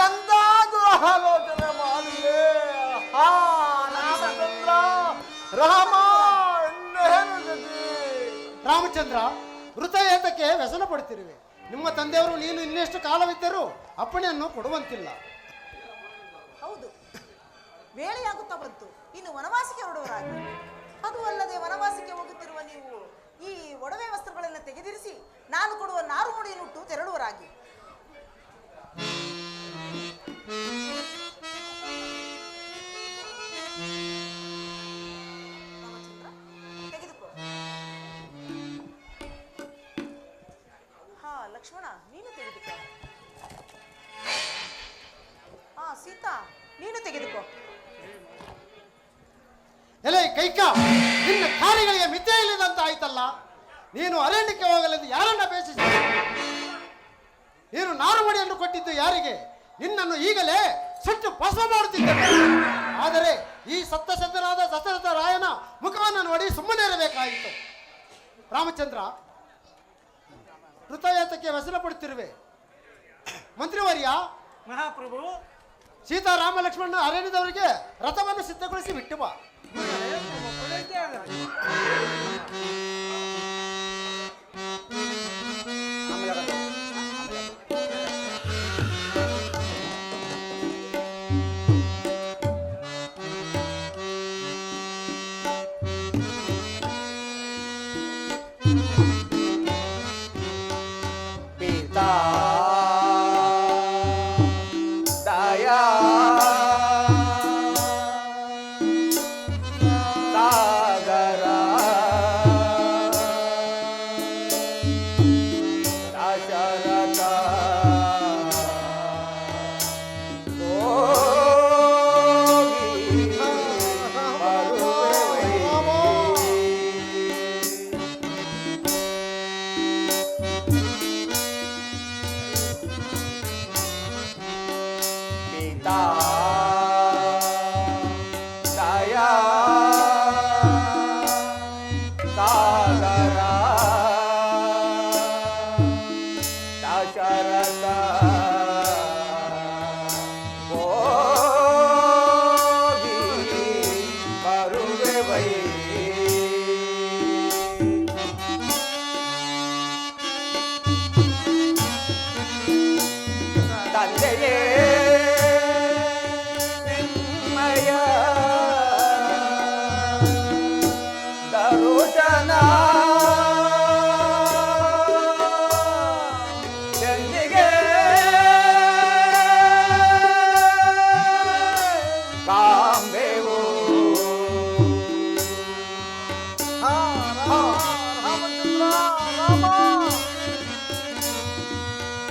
ಎಂತ ದುರಾಲೋಚನೆ ಮಾಡಿದೆ. ರಾಮಚಂದ್ರ, ರಾಮ ರಾಮಚಂದ್ರ, ವೃತಯೇತಕ್ಕೆ ವ್ಯಸನ ಪಡುತ್ತಿರುವೆ. ನಿಮ್ಮ ತಂದೆಯವರು ನೀನು ಇನ್ನೆಷ್ಟು ಕಾಲವಿದ್ದರೂ ಅಪ್ಪಣೆಯನ್ನು ಕೊಡುವಂತಿಲ್ಲ. ಹೌದು, ವೇಳೆಯಾಗುತ್ತಾ ಬಂತು. ಇನ್ನು ವನವಾಸಕ್ಕೆ ಹೊರಡುವರಾಗಿ. ಅದು ಅಲ್ಲದೆ ವನವಾಸಕ್ಕೆ ಹೋಗುತ್ತಿರುವ ನೀವು ಈ ಒಡವೆ ವಸ್ತ್ರಗಳನ್ನು ತೆಗೆದಿರಿಸಿ ನಾನು ಕೊಡುವ ನಾರು ಮುಡಿಯನ್ನುಟ್ಟು ತೆರಳುವರಾಗಿ. ರಾಮಚಂದ್ರ, ತೆಗೆದುಕೋ. ಹಾ ಲಕ್ಷ್ಮಣ, ನೀನು ತೆಗೆದುಕೋ. ಹಾ ಸೀತಾ, ನೀನು ತೆಗೆದುಕೋ. ಎಲೆ ಕೈಕ, ನಿನ್ನ ಕಾರ್ಯಗಳಿಗೆ ಮಿಥ್ಯೆ ಇಲ್ಲದಂತ ಆಯ್ತಲ್ಲ. ನೀನು ಅರಣ್ಯಕ್ಕೆ ಹೋಗಲೆಂದು ಯಾರನ್ನ ಬೇಸಿಸಿ? ನೀನು ನಾರು ಮಡಿಯನ್ನು ಕೊಟ್ಟಿದ್ದು ಯಾರಿಗೆ? ನಿನ್ನನ್ನು ಈಗಲೇ ಸುಟ್ಟು ಭಸ್ಮ ಮಾಡುತ್ತಿದ್ದೇನೆ. ಆದರೆ ಈ ಸಪ್ತಸಂತನಾದ ದಶರಥ ರಾಯನ ಮುಖವನ್ನು ನೋಡಿ ಸುಮ್ಮನೆ ಇರಬೇಕಾಯಿತು. ರಾಮಚಂದ್ರ, ವೃತಯಾತಕ್ಕೆ ವ್ಯಸನ ಪಡುತ್ತಿರುವೆ. ಮಂತ್ರಿವರ್ಯ, ಮಹಾಪ್ರಭು, ಸೀತಾರಾಮ ಲಕ್ಷ್ಮಣ ಅರಣ್ಯದವರಿಗೆ ರಥವನ್ನು ಸಿದ್ಧಗೊಳಿಸಿ ಬಿಟ್ಟು ಬಾ.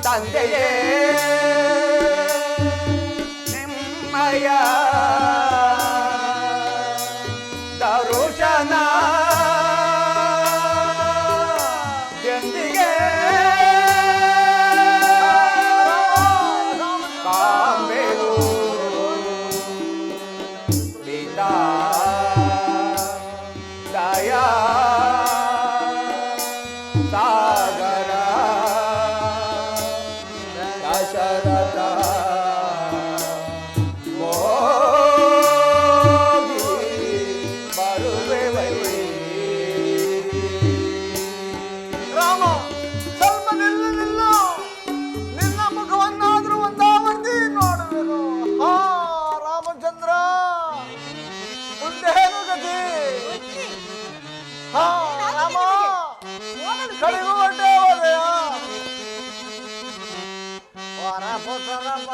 ತಂದೆಯೇ ನಿಮ್ಮಯ ದರುಶನ ಎಂದಿಗೆ ಕಾಂಬೆವು ಪಿತಾ ದಯಾ ಸಾಗರ ದಶರಥ ಹೋಗಿ ಬರುವೆವೈ. ರಾಮ, ಸ್ವಲ್ಪ ನಿಲ್ಲು ನಿಲ್ಲು. ನಿನ್ನ ಮುಖವನ್ನಾದ್ರೂ ಒಂದಾವರ್ತಿ ನೋಡುವೆನು. ಆ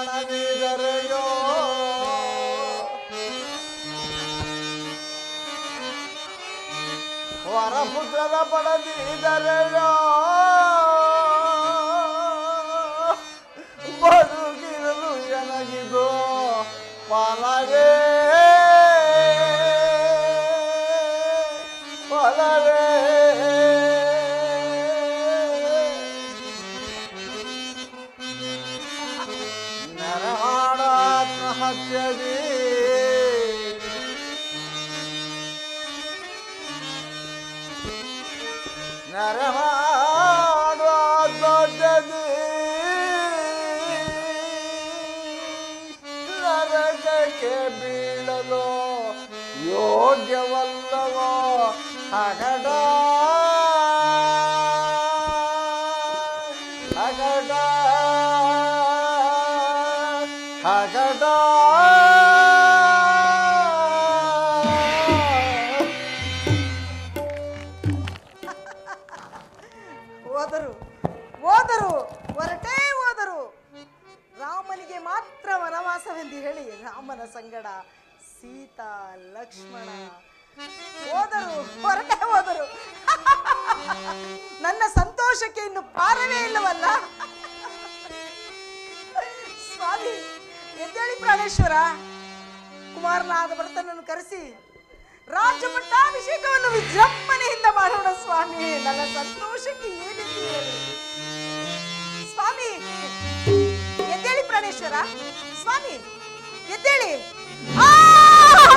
ಕಾಣದಿದರೆಯೋ ವರಪುತ್ರರ ಪಡೆದಿದರೆಯೋ ಬದುಕಿರಲು ಎನಗಿದೋ ಫಲವೇ ಫಲವೇ ನರಮಾಡ ಆತ್ಮಹತ್ಯದಿ ನರಮಾಡ ಆತ್ಮಹತ್ಯದಿ ನರಕಕ್ಕೆ ಬೀಳಲು ಯೋಗ್ಯವಲ್ಲವೋ ಅಗಡ ಅಗಡ ಅಗಡ ಹೋದರು ಹೊರಟೇ ಹೋದರು. ರಾಮನಿಗೆ ಮಾತ್ರ ವನವಾಸವೆಂದು ಹೇಳಿ ರಾಮನ ಸಂಗಡ ಸೀತಾ ಲಕ್ಷ್ಮಣ ಹೋದರು, ಹೊರಟೇ ಹೋದರು. ನನ್ನ ಸಂತೋಷಕ್ಕೆ ಇನ್ನು ಪಾರವೇ ಇಲ್ಲವಲ್ಲ. ಸ್ವಾಮಿ ಎದ್ದೇಳಿ ಪ್ರಾಣೇಶ್ವರ, ಕುಮಾರನಾದ ಭರತನನ್ನು ಕರೆಸಿ ರಾಜ್ಯ ಪಟ್ಟಾಭಿಷೇಕವನ್ನು ವಿಜೃಂಭಣೆಯಿಂದ ಮಾಡೋಣ ಸ್ವಾಮಿ. ನನ್ನ ಸಂತೋಷಕ್ಕೆ ಏನೆಂದು ಹೇಳಿ. ಸ್ವಾಮಿ ಎದ್ದೇಳಿ ಪ್ರಾಣೇಶ್ವರ, ಸ್ವಾಮಿ ಎದ್ದೇಳಿ.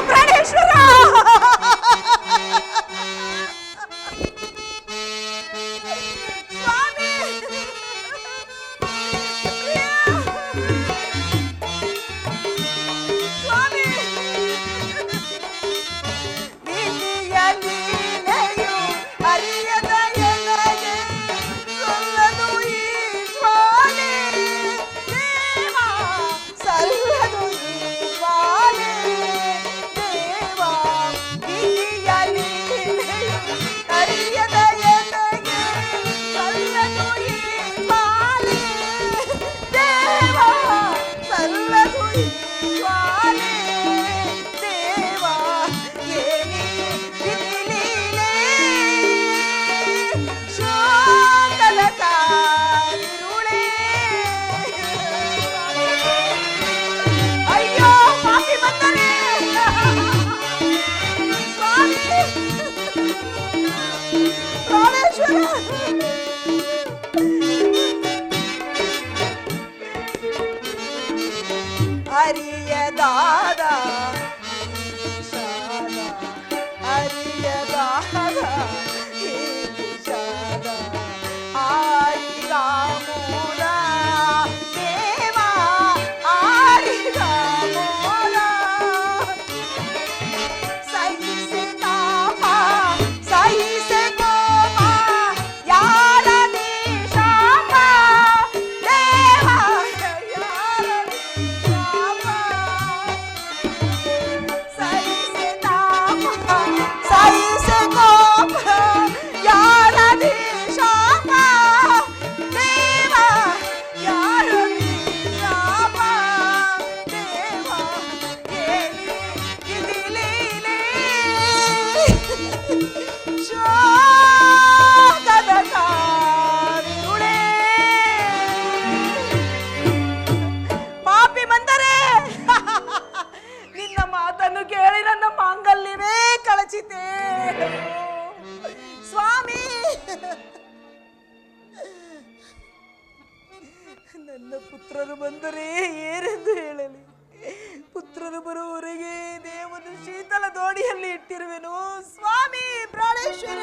ಪ್ರಾಣೇಶ್ವರ ಸ್ವಾಮಿ ಸ್ವಾಮಿ ಅರಿಯದ ಎನಗೆ ಸಲ್ಲದು ಈ ಜ್ವಾಲೆ ದೇವ, ಸಲ್ಲದು ಈ ಜ್ವಾಲೆ ದೇವ. ಬಿಗಿಯಲಿ ಅರಿಯದ ಎನಗೆ ಸಲ್ಲದು ಈ ಜ್ವಾಲೆ ದೇವ, ಸಲ್ಲದು ಈ ಜ್ವಾಲೆ ದೇವ. ಏನಿ ಬಿದಿಲೀಲೆ ಶೋಕದ ಕಾರಿರುಳೆ. ಅಯ್ಯೋ ಪಾಪಿ ಬಂದರೆ ಸ್ವಾಮಿ ಪ್ರಾಣೇಶ್ವರ. ಅರಿಯದಾದ ಈಶಾದ, ಅರಿಯದಾದ ಈಶಾದ, ಆರಿಗಾಮೂಲ ದೇವ, ಆರಿಗಾಮೂಲ. ಸಹಿಸೆ ತಾಪ ಸಹಿಸೆ ಕೋಪ ಯಾರದಿ ಶಾಪ ದೇವ, ಯಾರದಿ ಶಾಪ. ಸಹಿಸೆ ತಾಪ ಸಹಿಸೆ ಕೋಪ ಯಾರದಿ ಶಾಪ ದೇವ, ಯಾರದಿ ಶಾಪ ದೇವ. ಏನಿ ಇದಿಲೀಲೆ ಶೋಕದ ಕಾರಿರುಳೆ. ಪಾಪಿ ಬಂದರೆ ನಿನ್ನ ಮಾತನ್ನು ಕೇಳಿ ನನ್ನ ಮಾಂಗಲ್ಯವೇ ಕಳಚಿತೆ ಸ್ವಾಮಿ. ನನ್ನ ಪುತ್ರರು ಬಂದರೆ ಏನೆಂದು ಹೇಳಲಿ. ಪುತ್ರರು ಬರುವವರೆಗೆ ದೇವನು ಶೀತಲ ದೋಣಿಯಲ್ಲಿ ಇಟ್ಟಿರುವೆನು ಸ್ವಾಮಿ ಪ್ರಾಣೇಶ್ವರ.